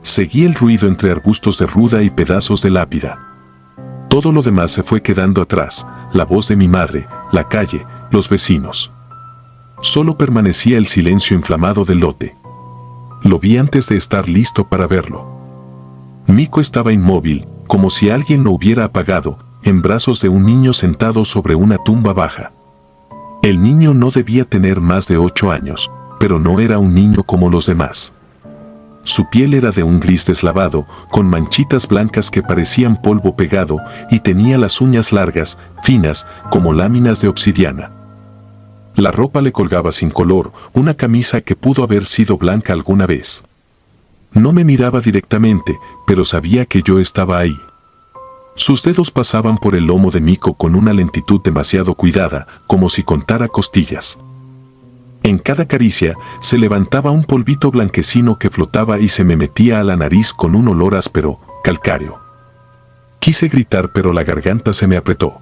Seguí el ruido entre arbustos de ruda y pedazos de lápida. Todo lo demás se fue quedando atrás, la voz de mi madre, la calle, los vecinos. Solo permanecía el silencio inflamado del lote. Lo vi antes de estar listo para verlo. Miko estaba inmóvil, como si alguien lo hubiera apagado, en brazos de un niño sentado sobre una tumba baja. El niño no debía tener más de 8 años, pero no era un niño como los demás. Su piel era de un gris deslavado, con manchitas blancas que parecían polvo pegado, y tenía las uñas largas, finas, como láminas de obsidiana. La ropa le colgaba sin color, una camisa que pudo haber sido blanca alguna vez. No me miraba directamente, pero sabía que yo estaba ahí. Sus dedos pasaban por el lomo de Miko con una lentitud demasiado cuidada, como si contara costillas. En cada caricia se levantaba un polvito blanquecino que flotaba y se me metía a la nariz con un olor áspero, calcáreo. Quise gritar, pero la garganta se me apretó.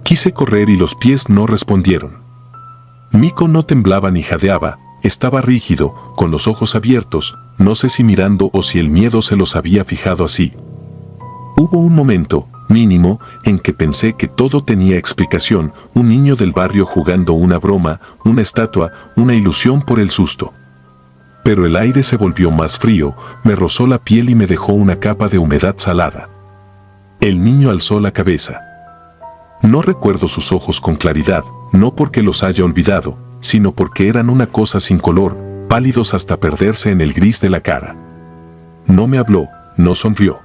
Quise correr y los pies no respondieron. Miko no temblaba ni jadeaba, estaba rígido, con los ojos abiertos, no sé si mirando o si el miedo se los había fijado así. Hubo un momento, mínimo, en que pensé que todo tenía explicación, un niño del barrio jugando una broma, una estatua, una ilusión por el susto. Pero el aire se volvió más frío, me rozó la piel y me dejó una capa de humedad salada. El niño alzó la cabeza. No recuerdo sus ojos con claridad, no porque los haya olvidado, sino porque eran una cosa sin color, pálidos hasta perderse en el gris de la cara. No me habló, no sonrió.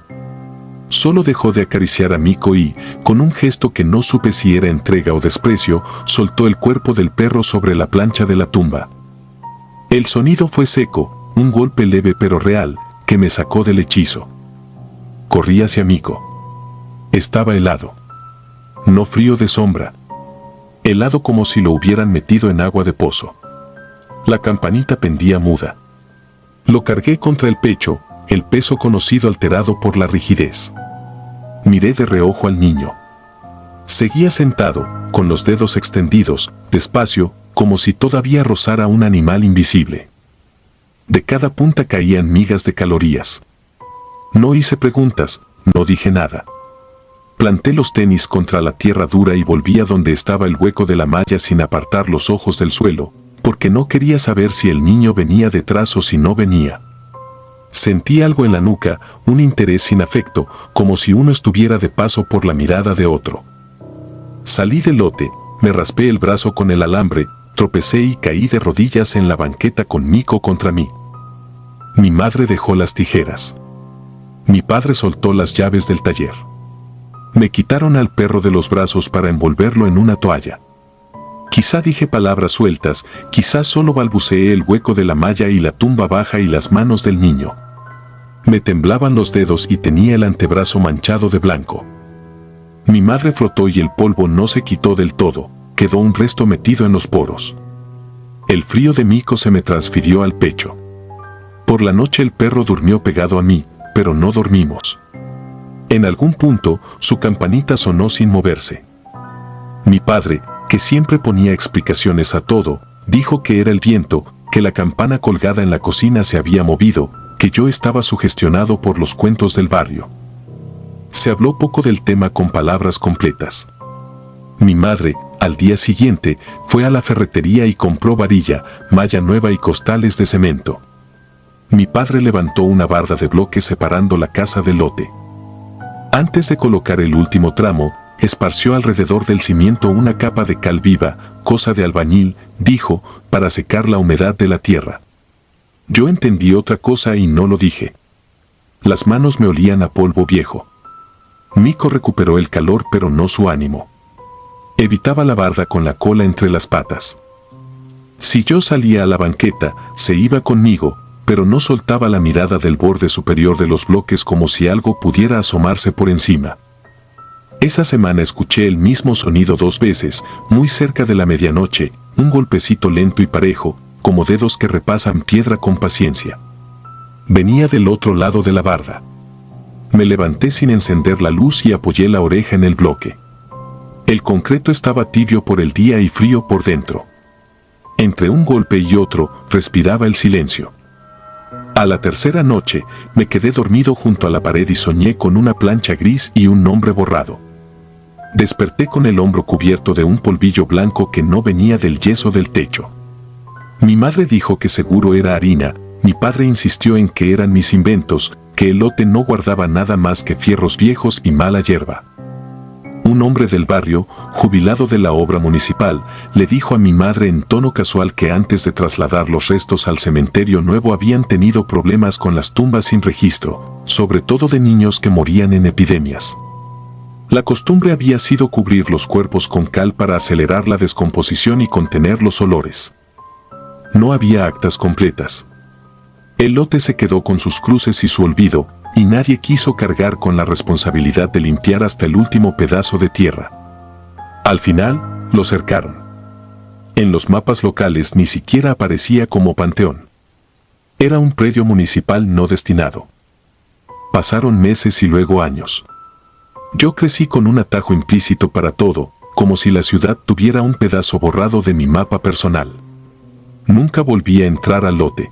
Solo dejó de acariciar a Miko y, con un gesto que no supe si era entrega o desprecio, soltó el cuerpo del perro sobre la plancha de la tumba. El sonido fue seco, un golpe leve pero real, que me sacó del hechizo. Corrí hacia Miko. Estaba helado. No frío de sombra. Helado como si lo hubieran metido en agua de pozo. La campanita pendía muda. Lo cargué contra el pecho, el peso conocido alterado por la rigidez. Miré de reojo al niño. Seguía sentado, con los dedos extendidos, despacio, como si todavía rozara un animal invisible. De cada punta caían migas de calorías. No hice preguntas, no dije nada. Planté los tenis contra la tierra dura y volví a donde estaba el hueco de la malla sin apartar los ojos del suelo, porque no quería saber si el niño venía detrás o si no venía. Sentí algo en la nuca, un interés sin afecto, como si uno estuviera de paso por la mirada de otro. Salí del lote, me raspé el brazo con el alambre, tropecé y caí de rodillas en la banqueta con Miko contra mí. Mi madre dejó las tijeras. Mi padre soltó las llaves del taller. Me quitaron al perro de los brazos para envolverlo en una toalla. Quizá dije palabras sueltas, quizá solo balbuceé el hueco de la malla y la tumba baja y las manos del niño. Me temblaban los dedos y tenía el antebrazo manchado de blanco. Mi madre frotó y el polvo no se quitó del todo, quedó un resto metido en los poros. El frío de Miko se me transfirió al pecho. Por la noche el perro durmió pegado a mí, pero no dormimos. En algún punto, su campanita sonó sin moverse. Mi padre, que siempre ponía explicaciones a todo, dijo que era el viento, que la campana colgada en la cocina se había movido, que yo estaba sugestionado por los cuentos del barrio. Se habló poco del tema con palabras completas. Mi madre, al día siguiente, fue a la ferretería y compró varilla, malla nueva y costales de cemento. Mi padre levantó una barda de bloques separando la casa del lote. Antes de colocar el último tramo, esparció alrededor del cimiento una capa de cal viva, cosa de albañil, dijo, para secar la humedad de la tierra. Yo entendí otra cosa y no lo dije. Las manos me olían a polvo viejo. Mico recuperó el calor pero no su ánimo. Evitaba la barda con la cola entre las patas. Si yo salía a la banqueta, se iba conmigo, pero no soltaba la mirada del borde superior de los bloques como si algo pudiera asomarse por encima. Esa semana escuché el mismo sonido 2 veces, muy cerca de la medianoche, un golpecito lento y parejo, como dedos que repasan piedra con paciencia. Venía del otro lado de la barda. Me levanté sin encender la luz y apoyé la oreja en el bloque. El concreto estaba tibio por el día y frío por dentro. Entre un golpe y otro, respiraba el silencio. A la tercera noche, me quedé dormido junto a la pared y soñé con una plancha gris y un nombre borrado. Desperté con el hombro cubierto de un polvillo blanco que no venía del yeso del techo. Mi madre dijo que seguro era harina, mi padre insistió en que eran mis inventos, que el lote no guardaba nada más que fierros viejos y mala hierba. Un hombre del barrio, jubilado de la obra municipal, le dijo a mi madre en tono casual que antes de trasladar los restos al cementerio nuevo habían tenido problemas con las tumbas sin registro, sobre todo de niños que morían en epidemias. La costumbre había sido cubrir los cuerpos con cal para acelerar la descomposición y contener los olores. No había actas completas. El lote se quedó con sus cruces y su olvido, y nadie quiso cargar con la responsabilidad de limpiar hasta el último pedazo de tierra. Al final, lo cercaron. En los mapas locales ni siquiera aparecía como panteón. Era un predio municipal no destinado. Pasaron meses y luego años. Yo crecí con un atajo implícito para todo, como si la ciudad tuviera un pedazo borrado de mi mapa personal. Nunca volví a entrar al lote.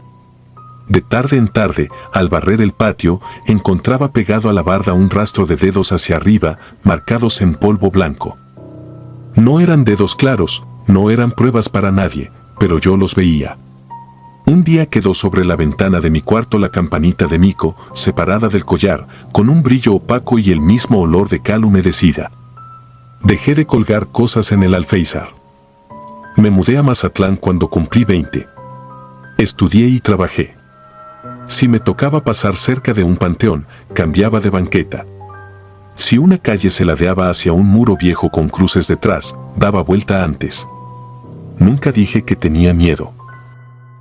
De tarde en tarde, al barrer el patio, encontraba pegado a la barda un rastro de dedos hacia arriba, marcados en polvo blanco. No eran dedos claros, no eran pruebas para nadie, pero yo los veía. Un día quedó sobre la ventana de mi cuarto la campanita de mico, separada del collar, con un brillo opaco y el mismo olor de cal humedecida. Dejé de colgar cosas en el alféizar. Me mudé a Mazatlán cuando cumplí 20. Estudié y trabajé. Si me tocaba pasar cerca de un panteón, cambiaba de banqueta. Si una calle se ladeaba hacia un muro viejo con cruces detrás, daba vuelta antes. Nunca dije que tenía miedo.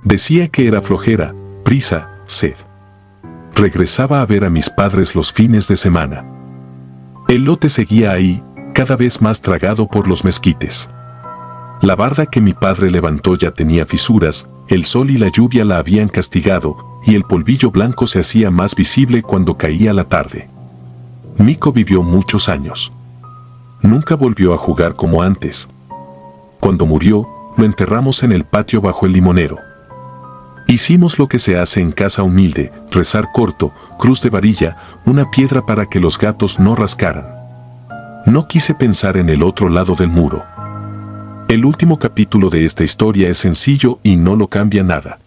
Decía que era flojera, prisa, sed. Regresaba a ver a mis padres los fines de semana. El lote seguía ahí, cada vez más tragado por los mezquites. La barda que mi padre levantó ya tenía fisuras, el sol y la lluvia la habían castigado, y el polvillo blanco se hacía más visible cuando caía la tarde. Mico vivió muchos años. Nunca volvió a jugar como antes. Cuando murió, lo enterramos en el patio bajo el limonero. Hicimos lo que se hace en casa humilde, rezar corto, cruz de varilla, una piedra para que los gatos no rascaran. No quise pensar en el otro lado del muro. El último capítulo de esta historia es sencillo y no lo cambia nada.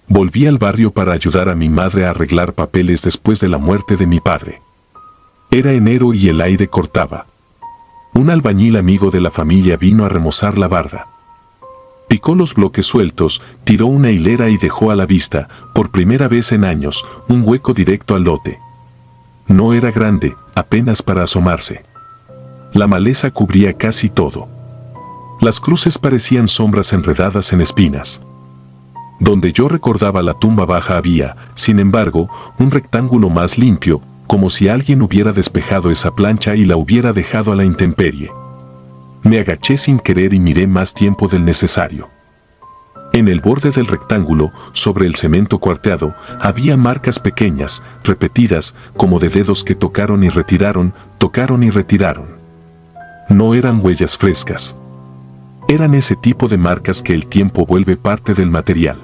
Volví al barrio para ayudar a mi madre a arreglar papeles después de la muerte de mi padre. Era enero y el aire cortaba. Un albañil amigo de la familia vino a remozar la barda. Picó los bloques sueltos, tiró una hilera y dejó a la vista, por primera vez en años, un hueco directo al lote. No era grande, apenas para asomarse. La maleza cubría casi todo. Las cruces parecían sombras enredadas en espinas. Donde yo recordaba la tumba baja había, sin embargo, un rectángulo más limpio, como si alguien hubiera despejado esa plancha y la hubiera dejado a la intemperie. Me agaché sin querer y miré más tiempo del necesario. En el borde del rectángulo, sobre el cemento cuarteado, había marcas pequeñas, repetidas, como de dedos que tocaron y retiraron, tocaron y retiraron. No eran huellas frescas. Eran ese tipo de marcas que el tiempo vuelve parte del material.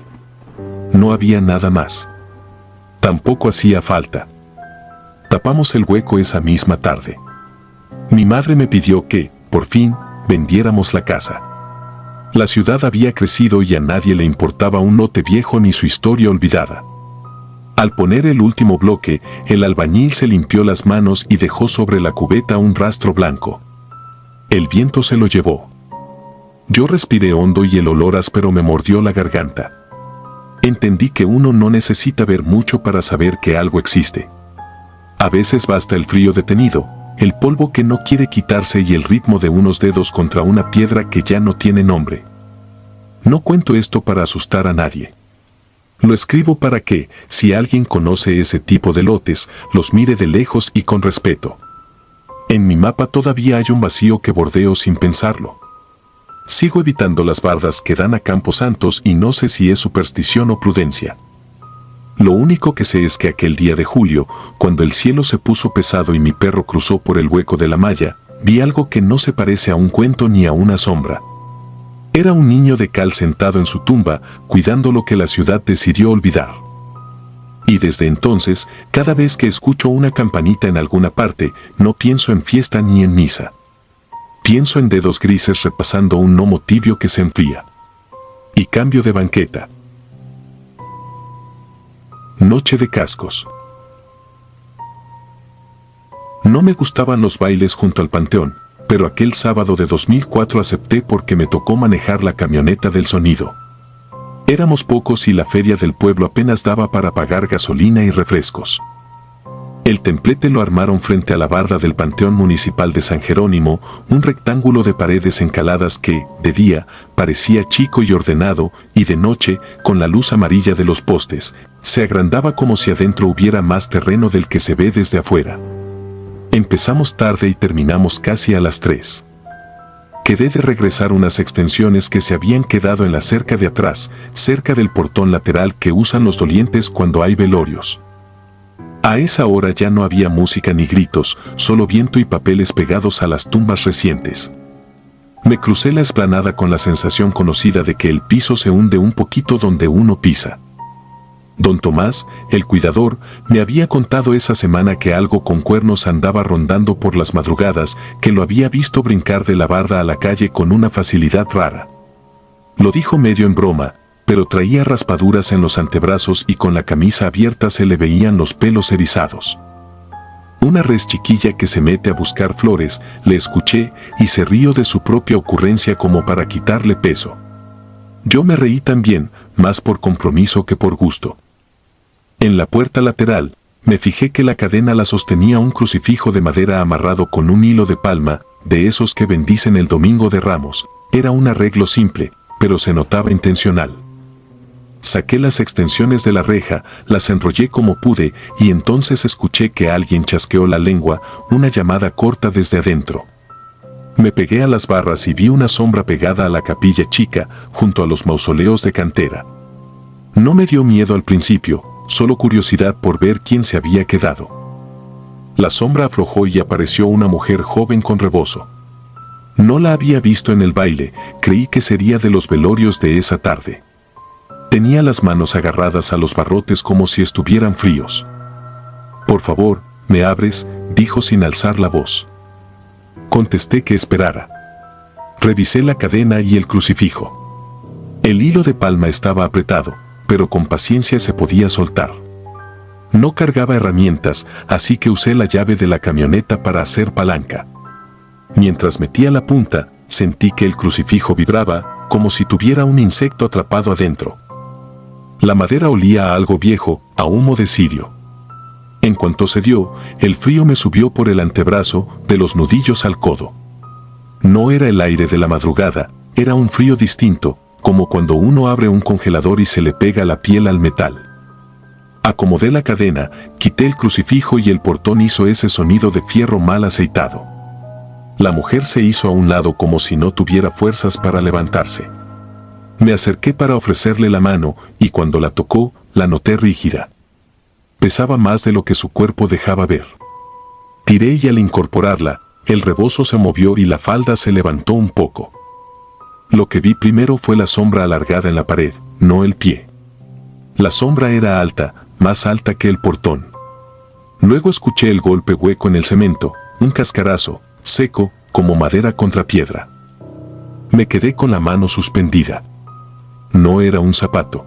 No había nada más. Tampoco hacía falta. Tapamos el hueco esa misma tarde. Mi madre me pidió que, por fin, vendiéramos la casa. La ciudad había crecido y a nadie le importaba un lote viejo ni su historia olvidada. Al poner el último bloque, el albañil se limpió las manos y dejó sobre la cubeta un rastro blanco. El viento se lo llevó. Yo respiré hondo y el olor áspero me mordió la garganta. Entendí que uno no necesita ver mucho para saber que algo existe. A veces basta el frío detenido, el polvo que no quiere quitarse y el ritmo de unos dedos contra una piedra que ya no tiene nombre. No cuento esto para asustar a nadie. Lo escribo para que, si alguien conoce ese tipo de lotes, los mire de lejos y con respeto. En mi mapa todavía hay un vacío que bordeo sin pensarlo. Sigo evitando las bardas que dan a Campos Santos y no sé si es superstición o prudencia. Lo único que sé es que aquel día de julio, cuando el cielo se puso pesado y mi perro cruzó por el hueco de la malla, vi algo que no se parece a un cuento ni a una sombra. Era un niño de cal sentado en su tumba, cuidando lo que la ciudad decidió olvidar. Y desde entonces, cada vez que escucho una campanita en alguna parte, no pienso en fiesta ni en misa. Pienso en dedos grises repasando un gnomo tibio que se enfría. Y cambio de banqueta. Noche de cascos. No me gustaban los bailes junto al panteón, pero aquel sábado de 2004 acepté porque me tocó manejar la camioneta del sonido. Éramos pocos y la feria del pueblo apenas daba para pagar gasolina y refrescos. El templete lo armaron frente a la barda del Panteón Municipal de San Jerónimo, un rectángulo de paredes encaladas que, de día, parecía chico y ordenado, y de noche, con la luz amarilla de los postes, se agrandaba como si adentro hubiera más terreno del que se ve desde afuera. Empezamos tarde y terminamos casi a las 3. Quedé de regresar unas extensiones que se habían quedado en la cerca de atrás, cerca del portón lateral que usan los dolientes cuando hay velorios. A esa hora ya no había música ni gritos, solo viento y papeles pegados a las tumbas recientes. Me crucé la explanada con la sensación conocida de que el piso se hunde un poquito donde uno pisa. Don Tomás, el cuidador, me había contado esa semana que algo con cuernos andaba rondando por las madrugadas, que lo había visto brincar de la barda a la calle con una facilidad rara. Lo dijo medio en broma, pero traía raspaduras en los antebrazos y con la camisa abierta se le veían los pelos erizados. Una res chiquilla que se mete a buscar flores, le escuché y se rió de su propia ocurrencia como para quitarle peso. Yo me reí también, más por compromiso que por gusto. En la puerta lateral, me fijé que la cadena la sostenía un crucifijo de madera amarrado con un hilo de palma, de esos que bendicen el Domingo de Ramos. Era un arreglo simple, pero se notaba intencional. Saqué las extensiones de la reja, las enrollé como pude y entonces escuché que alguien chasqueó la lengua, una llamada corta desde adentro. Me pegué a las barras y vi una sombra pegada a la capilla chica, junto a los mausoleos de cantera. No me dio miedo al principio, solo curiosidad por ver quién se había quedado. La sombra aflojó y apareció una mujer joven con rebozo. No la había visto en el baile, creí que sería de los velorios de esa tarde. Tenía las manos agarradas a los barrotes como si estuvieran fríos. «Por favor, ¿me abres?», dijo sin alzar la voz. Contesté que esperara. Revisé la cadena y el crucifijo. El hilo de palma estaba apretado, pero con paciencia se podía soltar. No cargaba herramientas, así que usé la llave de la camioneta para hacer palanca. Mientras metía la punta, sentí que el crucifijo vibraba, como si tuviera un insecto atrapado adentro. La madera olía a algo viejo, a humo de cirio. En cuanto se dio, el frío me subió por el antebrazo, de los nudillos al codo. No era el aire de la madrugada, era un frío distinto, como cuando uno abre un congelador y se le pega la piel al metal. Acomodé la cadena, quité el crucifijo y el portón hizo ese sonido de fierro mal aceitado. La mujer se hizo a un lado como si no tuviera fuerzas para levantarse. Me acerqué para ofrecerle la mano y cuando la tocó, la noté rígida. Pesaba más de lo que su cuerpo dejaba ver. Tiré y al incorporarla, el rebozo se movió y la falda se levantó un poco. Lo que vi primero fue la sombra alargada en la pared, no el pie. La sombra era alta, más alta que el portón. Luego escuché el golpe hueco en el cemento, un cascarazo, seco, como madera contra piedra. Me quedé con la mano suspendida. No era un zapato.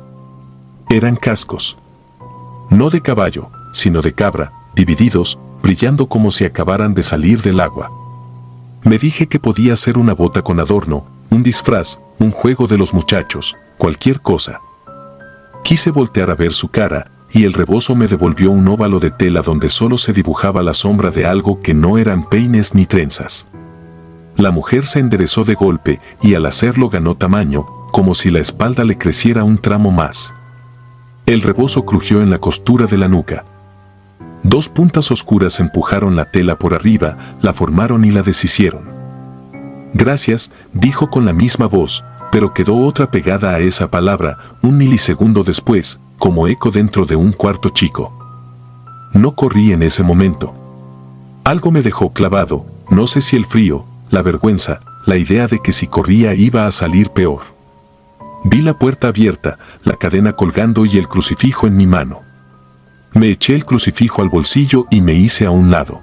Eran cascos. No de caballo, sino de cabra, divididos, brillando como si acabaran de salir del agua. Me dije que podía ser una bota con adorno, un disfraz, un juego de los muchachos, cualquier cosa. Quise voltear a ver su cara, y el rebozo me devolvió un óvalo de tela donde solo se dibujaba la sombra de algo que no eran peines ni trenzas. La mujer se enderezó de golpe y al hacerlo ganó tamaño, como si la espalda le creciera un tramo más. El rebozo crujió en la costura de la nuca. Dos puntas oscuras empujaron la tela por arriba, la formaron y la deshicieron. Gracias, dijo con la misma voz, pero quedó otra pegada a esa palabra, un milisegundo después, como eco dentro de un cuarto chico. No corrí en ese momento. Algo me dejó clavado, no sé si el frío, la vergüenza, la idea de que si corría iba a salir peor. Vi la puerta abierta, la cadena colgando y el crucifijo en mi mano. Me eché el crucifijo al bolsillo y me hice a un lado.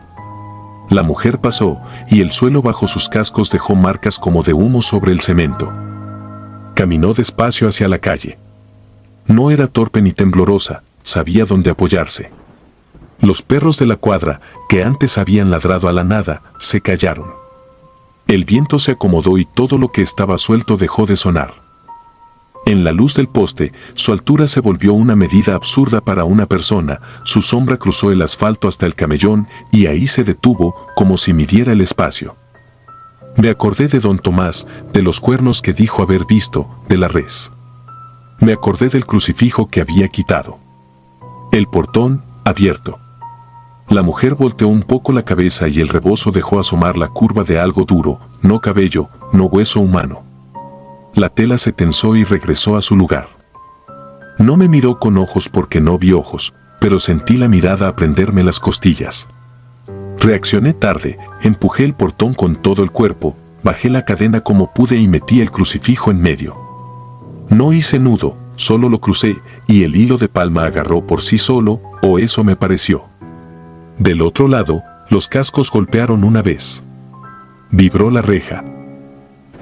La mujer pasó, y el suelo bajo sus cascos dejó marcas como de humo sobre el cemento. Caminó despacio hacia la calle. No era torpe ni temblorosa, sabía dónde apoyarse. Los perros de la cuadra, que antes habían ladrado a la nada, se callaron. El viento se acomodó y todo lo que estaba suelto dejó de sonar. En la luz del poste, su altura se volvió una medida absurda para una persona, su sombra cruzó el asfalto hasta el camellón y ahí se detuvo como si midiera el espacio. Me acordé de don Tomás, de los cuernos que dijo haber visto, de la res. Me acordé del crucifijo que había quitado. El portón, abierto. La mujer volteó un poco la cabeza y el rebozo dejó asomar la curva de algo duro, no cabello, no hueso humano. La tela se tensó y regresó a su lugar. No me miró con ojos porque no vi ojos, pero sentí la mirada a prenderme las costillas. Reaccioné tarde, empujé el portón con todo el cuerpo, bajé la cadena como pude y metí el crucifijo en medio. No hice nudo, solo lo crucé, y el hilo de palma agarró por sí solo, o eso me pareció. Del otro lado, los cascos golpearon una vez. Vibró la reja.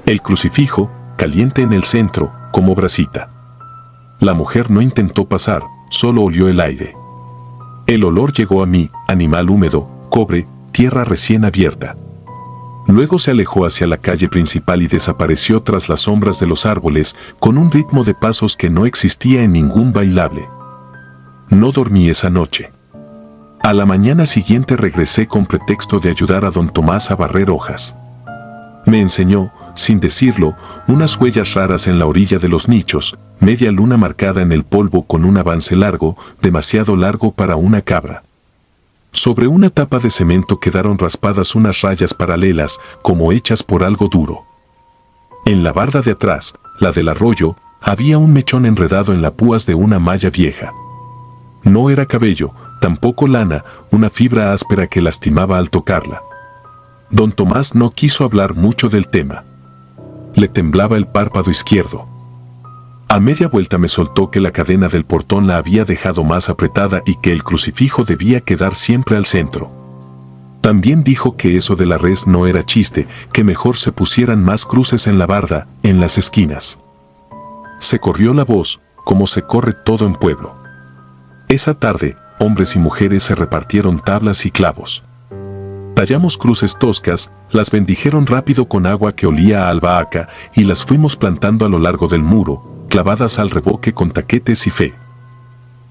El crucifijo, caliente en el centro, como brasita. La mujer no intentó pasar, solo olió el aire. El olor llegó a mí, animal húmedo, cobre, tierra recién abierta. Luego se alejó hacia la calle principal y desapareció tras las sombras de los árboles, con un ritmo de pasos que no existía en ningún bailable. No dormí esa noche. A la mañana siguiente regresé con pretexto de ayudar a don Tomás a barrer hojas. Me enseñó, sin decirlo, unas huellas raras en la orilla de los nichos, media luna marcada en el polvo con un avance largo, demasiado largo para una cabra. Sobre una tapa de cemento quedaron raspadas unas rayas paralelas, como hechas por algo duro. En la barda de atrás, la del arroyo, había un mechón enredado en las púas de una malla vieja. No era cabello, tampoco lana, una fibra áspera que lastimaba al tocarla. Don Tomás no quiso hablar mucho del tema. Le temblaba el párpado izquierdo. A media vuelta me soltó que la cadena del portón la había dejado más apretada y que el crucifijo debía quedar siempre al centro. También dijo que eso de la res no era chiste, que mejor se pusieran más cruces en la barda, en las esquinas. Se corrió la voz, como se corre todo en pueblo. Esa tarde, hombres y mujeres se repartieron tablas y clavos. Tallamos cruces toscas, las bendijeron rápido con agua que olía a albahaca y las fuimos plantando a lo largo del muro, clavadas al reboque con taquetes y fe.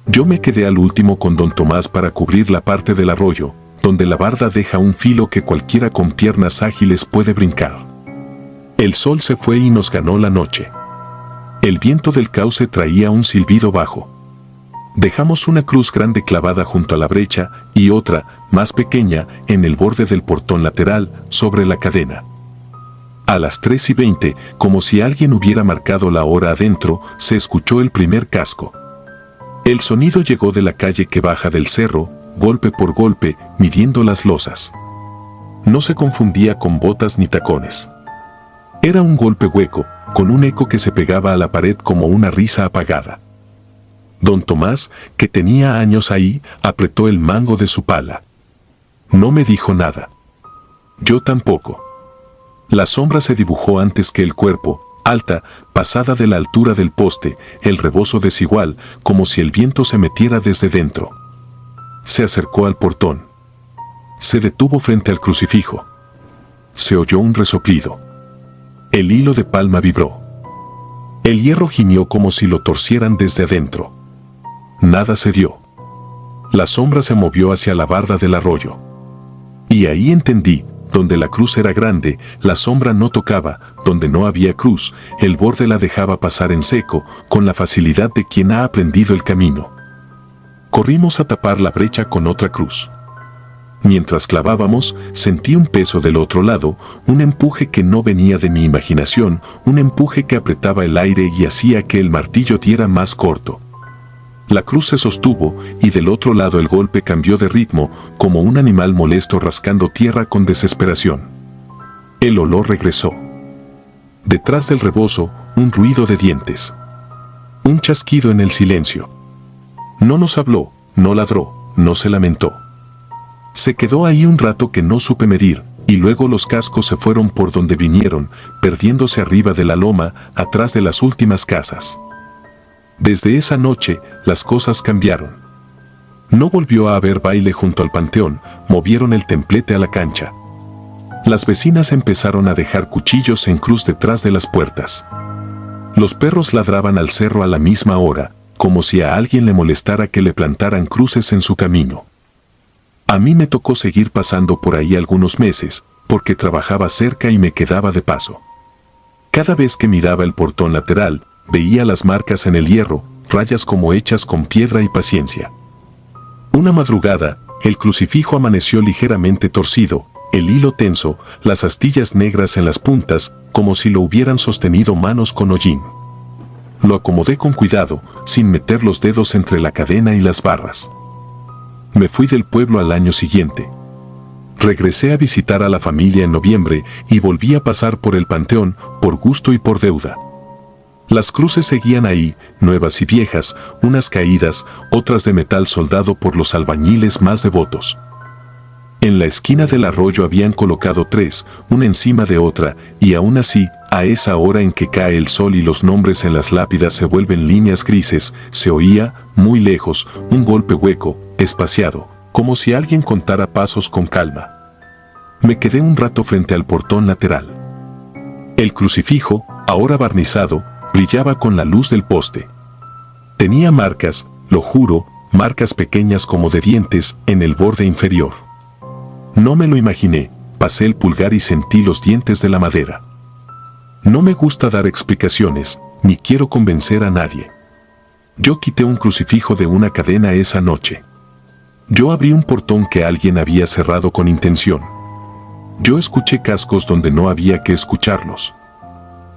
Yo me quedé al último con don Tomás para cubrir la parte del arroyo, donde la barda deja un filo que cualquiera con piernas ágiles puede brincar. El sol se fue y nos ganó la noche. El viento del cauce traía un silbido bajo. Dejamos una cruz grande clavada junto a la brecha y otra, más pequeña, en el borde del portón lateral, sobre la cadena. A las 3:20, como si alguien hubiera marcado la hora adentro, se escuchó el primer casco. El sonido llegó de la calle que baja del cerro, golpe por golpe, midiendo las losas. No se confundía con botas ni tacones. Era un golpe hueco, con un eco que se pegaba a la pared como una risa apagada. Don Tomás, que tenía años ahí, apretó el mango de su pala. No me dijo nada. Yo tampoco. La sombra se dibujó antes que el cuerpo, Alta, pasada de la altura del poste, el rebozo desigual, como si el viento se metiera desde dentro. Se acercó al portón. Se detuvo frente al crucifijo. Se oyó un resoplido. El hilo de palma vibró. El hierro gimió como si lo torcieran desde adentro. Nada se dio. La sombra se movió hacia la barda del arroyo. Y ahí entendí, donde la cruz era grande, la sombra no tocaba, donde no había cruz, el borde la dejaba pasar en seco, con la facilidad de quien ha aprendido el camino. Corrimos a tapar la brecha con otra cruz. Mientras clavábamos, sentí un peso del otro lado, un empuje que no venía de mi imaginación, un empuje que apretaba el aire y hacía que el martillo diera más corto. La cruz se sostuvo y del otro lado el golpe cambió de ritmo, como un animal molesto rascando tierra con desesperación. El olor regresó. Detrás del rebozo, un ruido de dientes. Un chasquido en el silencio. No nos habló, no ladró, no se lamentó. Se quedó ahí un rato que no supe medir, y luego los cascos se fueron por donde vinieron, perdiéndose arriba de la loma, atrás de las últimas casas. Desde esa noche, las cosas cambiaron. No volvió a haber baile junto al panteón, movieron el templete a la cancha. Las vecinas empezaron a dejar cuchillos en cruz detrás de las puertas. Los perros ladraban al cerro a la misma hora, como si a alguien le molestara que le plantaran cruces en su camino. A mí me tocó seguir pasando por ahí algunos meses, porque trabajaba cerca y me quedaba de paso. Cada vez que miraba el portón lateral, veía las marcas en el hierro, rayas como hechas con piedra y paciencia. Una madrugada, el crucifijo amaneció ligeramente torcido, el hilo tenso, las astillas negras en las puntas, como si lo hubieran sostenido manos con hollín. Lo acomodé con cuidado, sin meter los dedos entre la cadena y las barras. Me fui del pueblo al año siguiente. Regresé a visitar a la familia en noviembre y volví a pasar por el panteón, por gusto y por deuda. Las cruces seguían ahí, nuevas y viejas, unas caídas, otras de metal soldado por los albañiles más devotos. En la esquina del arroyo habían colocado 3, una encima de otra, y aún así, a esa hora en que cae el sol y los nombres en las lápidas se vuelven líneas grises, se oía, muy lejos, un golpe hueco, espaciado, como si alguien contara pasos con calma. Me quedé un rato frente al portón lateral. El crucifijo, ahora barnizado, brillaba con la luz del poste. Tenía marcas, lo juro, marcas pequeñas como de dientes, en el borde inferior. No me lo imaginé, pasé el pulgar y sentí los dientes de la madera. No me gusta dar explicaciones, ni quiero convencer a nadie. Yo quité un crucifijo de una cadena esa noche. Yo abrí un portón que alguien había cerrado con intención. Yo escuché cascos donde no había que escucharlos.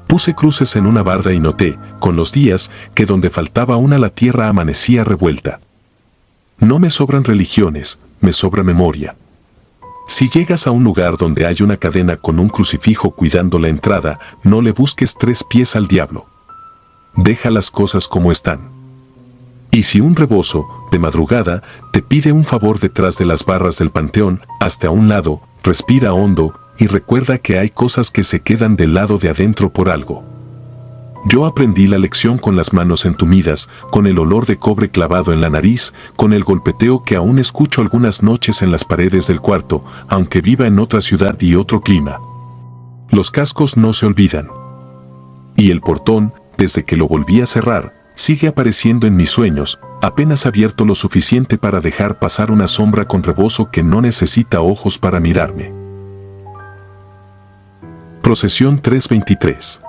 Puse cruces en una barda y noté, con los días, que donde faltaba una la tierra amanecía revuelta. No me sobran religiones, me sobra memoria. Si llegas a un lugar donde hay una cadena con un crucifijo cuidando la entrada, no le busques 3 pies al diablo. Deja las cosas como están. Y si un rebozo, de madrugada, te pide un favor detrás de las barras del panteón, hazte a un lado, respira hondo, y recuerda que hay cosas que se quedan del lado de adentro por algo. Yo aprendí la lección con las manos entumidas, con el olor de cobre clavado en la nariz, con el golpeteo que aún escucho algunas noches en las paredes del cuarto, aunque viva en otra ciudad y otro clima. Los cascos no se olvidan. Y el portón, desde que lo volví a cerrar, sigue apareciendo en mis sueños, apenas abierto lo suficiente para dejar pasar una sombra con rebozo que no necesita ojos para mirarme. Procesión 323.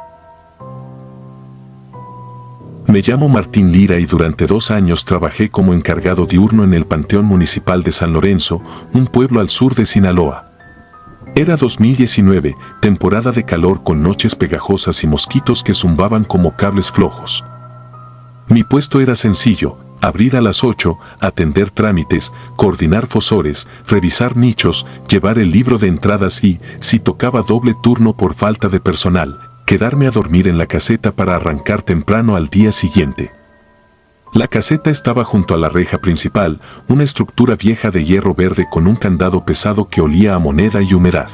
Me llamo Martín Lira y durante 2 años trabajé como encargado diurno en el Panteón Municipal de San Lorenzo, un pueblo al sur de Sinaloa. Era 2019, temporada de calor con noches pegajosas y mosquitos que zumbaban como cables flojos. Mi puesto era sencillo: abrir a las 8, atender trámites, coordinar fosores, revisar nichos, llevar el libro de entradas y, si tocaba doble turno por falta de personal, quedarme a dormir en la caseta para arrancar temprano al día siguiente. La caseta estaba junto a la reja principal, una estructura vieja de hierro verde con un candado pesado que olía a moneda y humedad.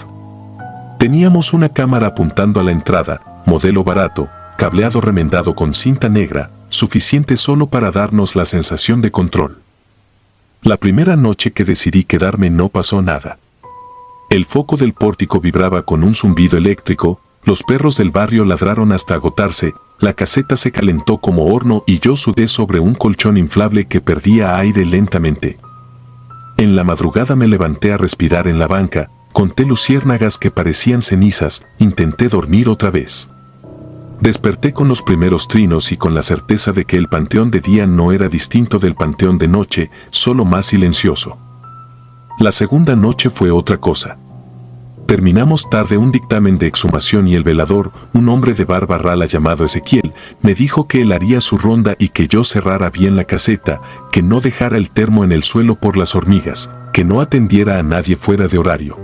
Teníamos una cámara apuntando a la entrada, modelo barato, cableado remendado con cinta negra, suficiente solo para darnos la sensación de control. La primera noche que decidí quedarme no pasó nada. El foco del pórtico vibraba con un zumbido eléctrico, los perros del barrio ladraron hasta agotarse, la caseta se calentó como horno y yo sudé sobre un colchón inflable que perdía aire lentamente. En la madrugada me levanté a respirar en la banca, conté luciérnagas que parecían cenizas, intenté dormir otra vez. Desperté con los primeros trinos y con la certeza de que el panteón de día no era distinto del panteón de noche, solo más silencioso. La segunda noche fue otra cosa. Terminamos tarde un dictamen de exhumación y el velador, un hombre de barba rala llamado Ezequiel, me dijo que él haría su ronda y que yo cerrara bien la caseta, que no dejara el termo en el suelo por las hormigas, que no atendiera a nadie fuera de horario.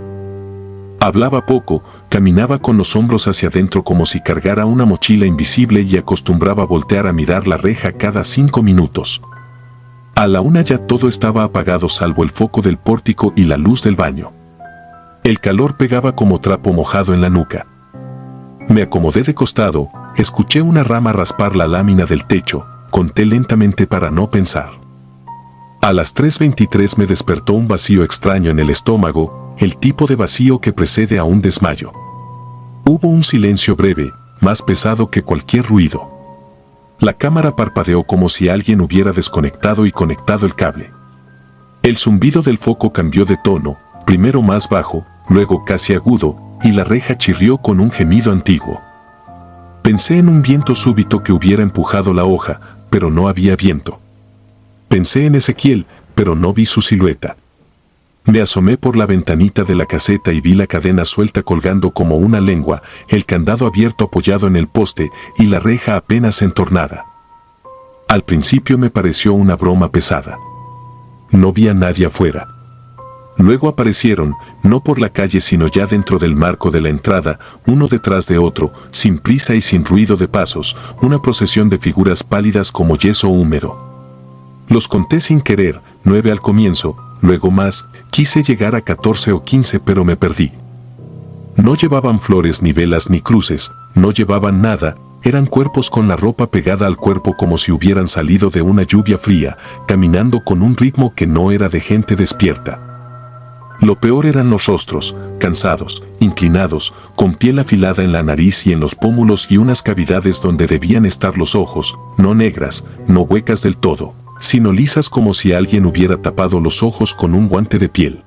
Hablaba poco, caminaba con los hombros hacia adentro como si cargara una mochila invisible y acostumbraba a voltear a mirar la reja cada 5 minutos. A la 1 ya todo estaba apagado salvo el foco del pórtico y la luz del baño. El calor pegaba como trapo mojado en la nuca. Me acomodé de costado, escuché una rama raspar la lámina del techo, conté lentamente para no pensar. A las 3:23 me despertó un vacío extraño en el estómago, el tipo de vacío que precede a un desmayo. Hubo un silencio breve, más pesado que cualquier ruido. La cámara parpadeó como si alguien hubiera desconectado y conectado el cable. El zumbido del foco cambió de tono, primero más bajo, luego casi agudo, y la reja chirrió con un gemido antiguo. Pensé en un viento súbito que hubiera empujado la hoja, pero no había viento. Pensé en Ezequiel, pero no vi su silueta. Me asomé por la ventanita de la caseta y vi la cadena suelta colgando como una lengua, el candado abierto apoyado en el poste y la reja apenas entornada. Al principio me pareció una broma pesada. No vi a nadie afuera. Luego aparecieron, no por la calle sino ya dentro del marco de la entrada, uno detrás de otro, sin prisa y sin ruido de pasos, una procesión de figuras pálidas como yeso húmedo. Los conté sin querer, 9 al comienzo, luego más, quise llegar a 14 o 15 pero me perdí. No llevaban flores ni velas ni cruces, no llevaban nada, eran cuerpos con la ropa pegada al cuerpo como si hubieran salido de una lluvia fría, caminando con un ritmo que no era de gente despierta. Lo peor eran los rostros, cansados, inclinados, con piel afilada en la nariz y en los pómulos y unas cavidades donde debían estar los ojos, no negras, no huecas del todo, sino lisas como si alguien hubiera tapado los ojos con un guante de piel.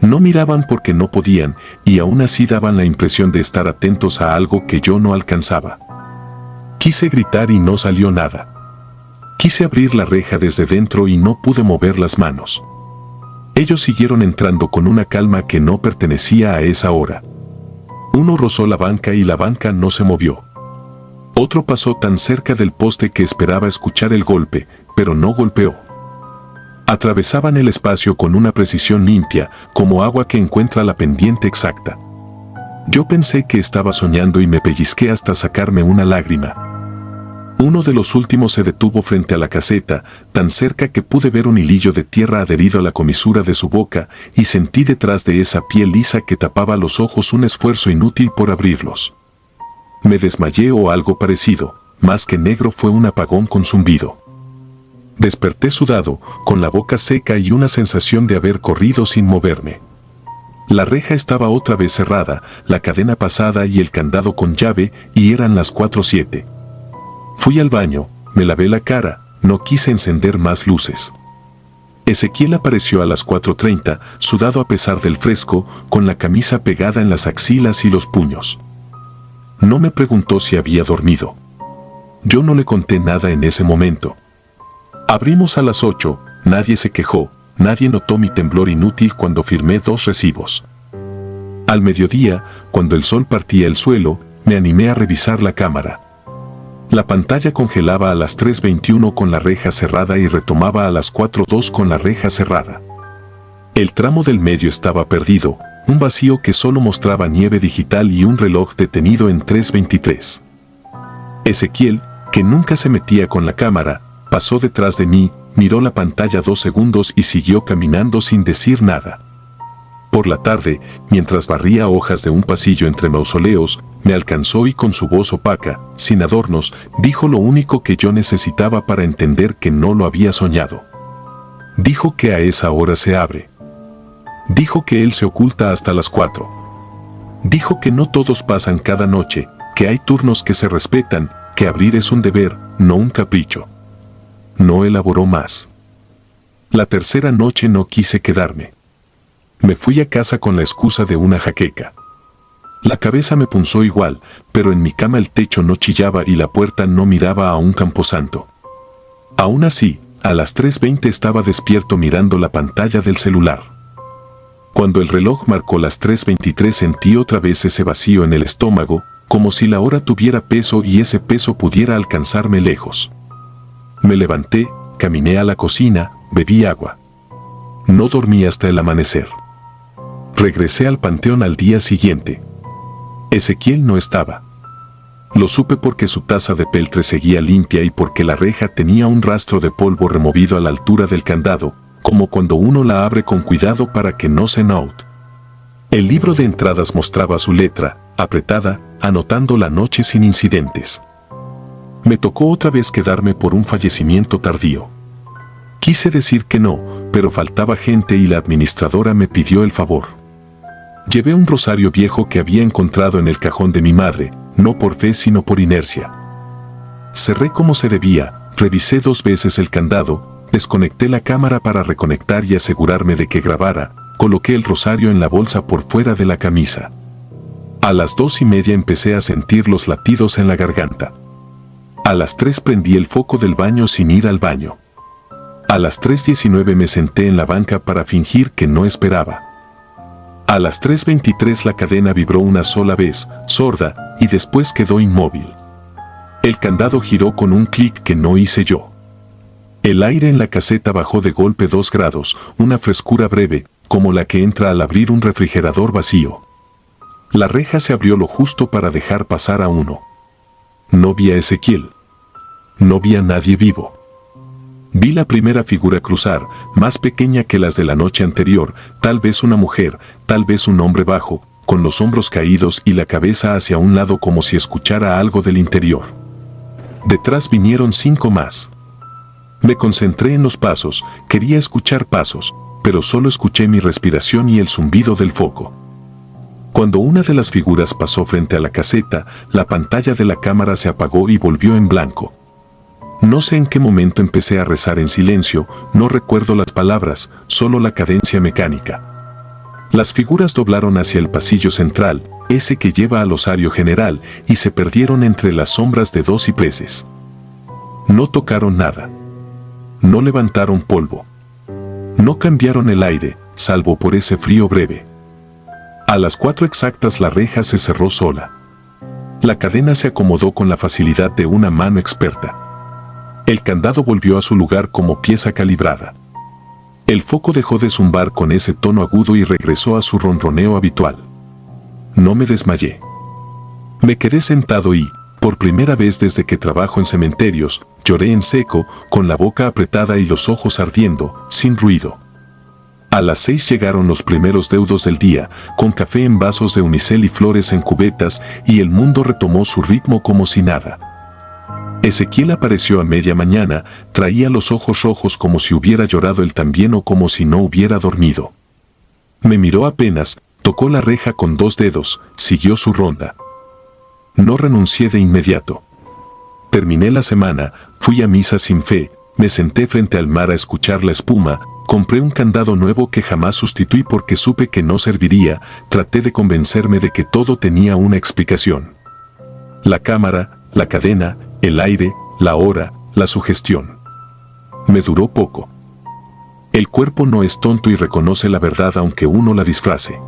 No miraban porque no podían, y aún así daban la impresión de estar atentos a algo que yo no alcanzaba. Quise gritar y no salió nada. Quise abrir la reja desde dentro y no pude mover las manos. Ellos siguieron entrando con una calma que no pertenecía a esa hora. Uno rozó la banca y la banca no se movió. Otro pasó tan cerca del poste que esperaba escuchar el golpe, pero no golpeó. Atravesaban el espacio con una precisión limpia, como agua que encuentra la pendiente exacta. Yo pensé que estaba soñando y me pellizqué hasta sacarme una lágrima. Uno de los últimos se detuvo frente a la caseta, tan cerca que pude ver un hilillo de tierra adherido a la comisura de su boca y sentí detrás de esa piel lisa que tapaba los ojos un esfuerzo inútil por abrirlos. Me desmayé o algo parecido, más que negro fue un apagón con zumbido. Desperté sudado, con la boca seca y una sensación de haber corrido sin moverme. La reja estaba otra vez cerrada, la cadena pasada y el candado con llave, y eran las 4:07. Fui al baño, me lavé la cara, no quise encender más luces. Ezequiel apareció a las 4:30, sudado a pesar del fresco, con la camisa pegada en las axilas y los puños. No me preguntó si había dormido. Yo no le conté nada en ese momento. Abrimos a las 8, nadie se quejó, nadie notó mi temblor inútil cuando firmé 2 recibos. Al mediodía, cuando el sol partía el suelo, me animé a revisar la cámara. La pantalla congelaba a las 3:21 con la reja cerrada y retomaba a las 4:02 con la reja cerrada. El tramo del medio estaba perdido, un vacío que solo mostraba nieve digital y un reloj detenido en 3:23. Ezequiel, que nunca se metía con la cámara, pasó detrás de mí, miró la pantalla 2 segundos y siguió caminando sin decir nada. Por la tarde, mientras barría hojas de un pasillo entre mausoleos, me alcanzó y con su voz opaca, sin adornos, dijo lo único que yo necesitaba para entender que no lo había soñado. Dijo que a esa hora se abre. Dijo que él se oculta hasta las 4. Dijo que no todos pasan cada noche, que hay turnos que se respetan, que abrir es un deber, no un capricho. No elaboró más. La tercera noche no quise quedarme. Me fui a casa con la excusa de una jaqueca. La cabeza me punzó igual, pero en mi cama el techo no chillaba y la puerta no miraba a un camposanto. Aún así, a las 3:20 estaba despierto mirando la pantalla del celular. Cuando el reloj marcó las 3:23 sentí otra vez ese vacío en el estómago, como si la hora tuviera peso y ese peso pudiera alcanzarme lejos. Me levanté, caminé a la cocina, bebí agua. No dormí hasta el amanecer. Regresé al panteón al día siguiente. Ezequiel no estaba. Lo supe porque su taza de peltre seguía limpia y porque la reja tenía un rastro de polvo removido a la altura del candado, como cuando uno la abre con cuidado para que no se note. El libro de entradas mostraba su letra, apretada, anotando la noche sin incidentes. Me tocó otra vez quedarme por un fallecimiento tardío. Quise decir que no, pero faltaba gente y la administradora me pidió el favor. Llevé un rosario viejo que había encontrado en el cajón de mi madre, no por fe sino por inercia. Cerré como se debía, revisé 2 veces el candado, desconecté la cámara para reconectar y asegurarme de que grabara, coloqué el rosario en la bolsa por fuera de la camisa. A las 2:30 empecé a sentir los latidos en la garganta. A las 3 prendí el foco del baño sin ir al baño. A las 3:19 me senté en la banca para fingir que no esperaba. A las 3:23 la cadena vibró una sola vez, sorda, y después quedó inmóvil. El candado giró con un clic que no hice yo. El aire en la caseta bajó de golpe 2 grados, una frescura breve, como la que entra al abrir un refrigerador vacío. La reja se abrió lo justo para dejar pasar a uno. No vi a Ezequiel. No vi a nadie vivo. Vi la primera figura cruzar, más pequeña que las de la noche anterior, tal vez una mujer, tal vez un hombre bajo, con los hombros caídos y la cabeza hacia un lado como si escuchara algo del interior. Detrás vinieron 5 más. Me concentré en los pasos, quería escuchar pasos, pero solo escuché mi respiración y el zumbido del foco. Cuando una de las figuras pasó frente a la caseta, la pantalla de la cámara se apagó y volvió en blanco. No sé en qué momento empecé a rezar en silencio, no recuerdo las palabras, solo la cadencia mecánica. Las figuras doblaron hacia el pasillo central, ese que lleva al osario general, y se perdieron entre las sombras de 2 cipreses. No tocaron nada. No levantaron polvo. No cambiaron el aire, salvo por ese frío breve. A las 4 exactas la reja se cerró sola. La cadena se acomodó con la facilidad de una mano experta. El candado volvió a su lugar como pieza calibrada. El foco dejó de zumbar con ese tono agudo y regresó a su ronroneo habitual. No me desmayé. Me quedé sentado y, por primera vez desde que trabajo en cementerios, lloré en seco, con la boca apretada y los ojos ardiendo, sin ruido. A las 6 llegaron los primeros deudos del día, con café en vasos de unicel y flores en cubetas, y el mundo retomó su ritmo como si nada. Ezequiel apareció a media mañana, traía los ojos rojos como si hubiera llorado él también o como si no hubiera dormido. Me miró apenas, tocó la reja con 2 dedos, siguió su ronda. No renuncié de inmediato. Terminé la semana, fui a misa sin fe, me senté frente al mar a escuchar la espuma, compré un candado nuevo que jamás sustituí porque supe que no serviría, traté de convencerme de que todo tenía una explicación. La cámara, la cadena, el aire, la hora, la sugestión. Me duró poco. El cuerpo no es tonto y reconoce la verdad aunque uno la disfrace.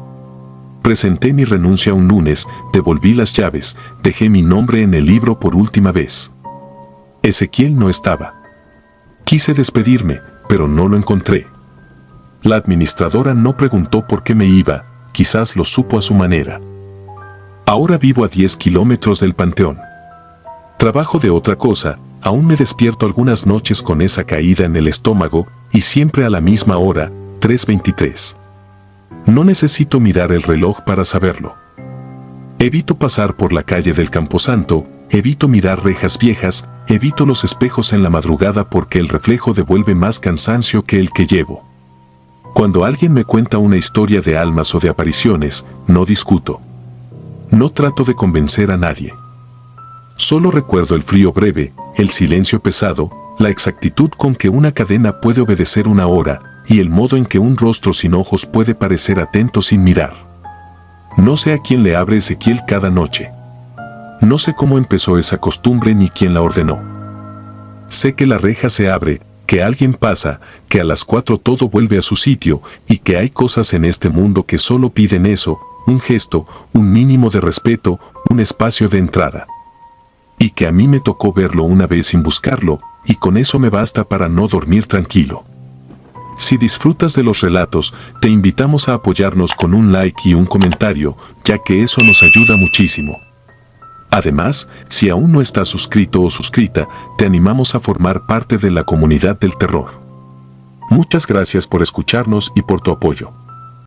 Presenté mi renuncia un lunes, devolví las llaves, dejé mi nombre en el libro por última vez. Ezequiel no estaba. Quise despedirme, pero no lo encontré. La administradora no preguntó por qué me iba, quizás lo supo a su manera. Ahora vivo a 10 kilómetros del panteón. Trabajo de otra cosa, aún me despierto algunas noches con esa caída en el estómago, y siempre a la misma hora, 3:23. No necesito mirar el reloj para saberlo. Evito pasar por la calle del Camposanto, evito mirar rejas viejas, evito los espejos en la madrugada porque el reflejo devuelve más cansancio que el que llevo. Cuando alguien me cuenta una historia de almas o de apariciones, no discuto. No trato de convencer a nadie. Solo recuerdo el frío breve, el silencio pesado, la exactitud con que una cadena puede obedecer una hora, y el modo en que un rostro sin ojos puede parecer atento sin mirar. No sé a quién le abre Ezequiel cada noche. No sé cómo empezó esa costumbre ni quién la ordenó. Sé que la reja se abre, que alguien pasa, que a las 4 todo vuelve a su sitio, y que hay cosas en este mundo que solo piden eso, un gesto, un mínimo de respeto, un espacio de entrada. Y que a mí me tocó verlo una vez sin buscarlo, y con eso me basta para no dormir tranquilo. Si disfrutas de los relatos, te invitamos a apoyarnos con un like y un comentario, ya que eso nos ayuda muchísimo. Además, si aún no estás suscrito o suscrita, te animamos a formar parte de la comunidad del terror. Muchas gracias por escucharnos y por tu apoyo.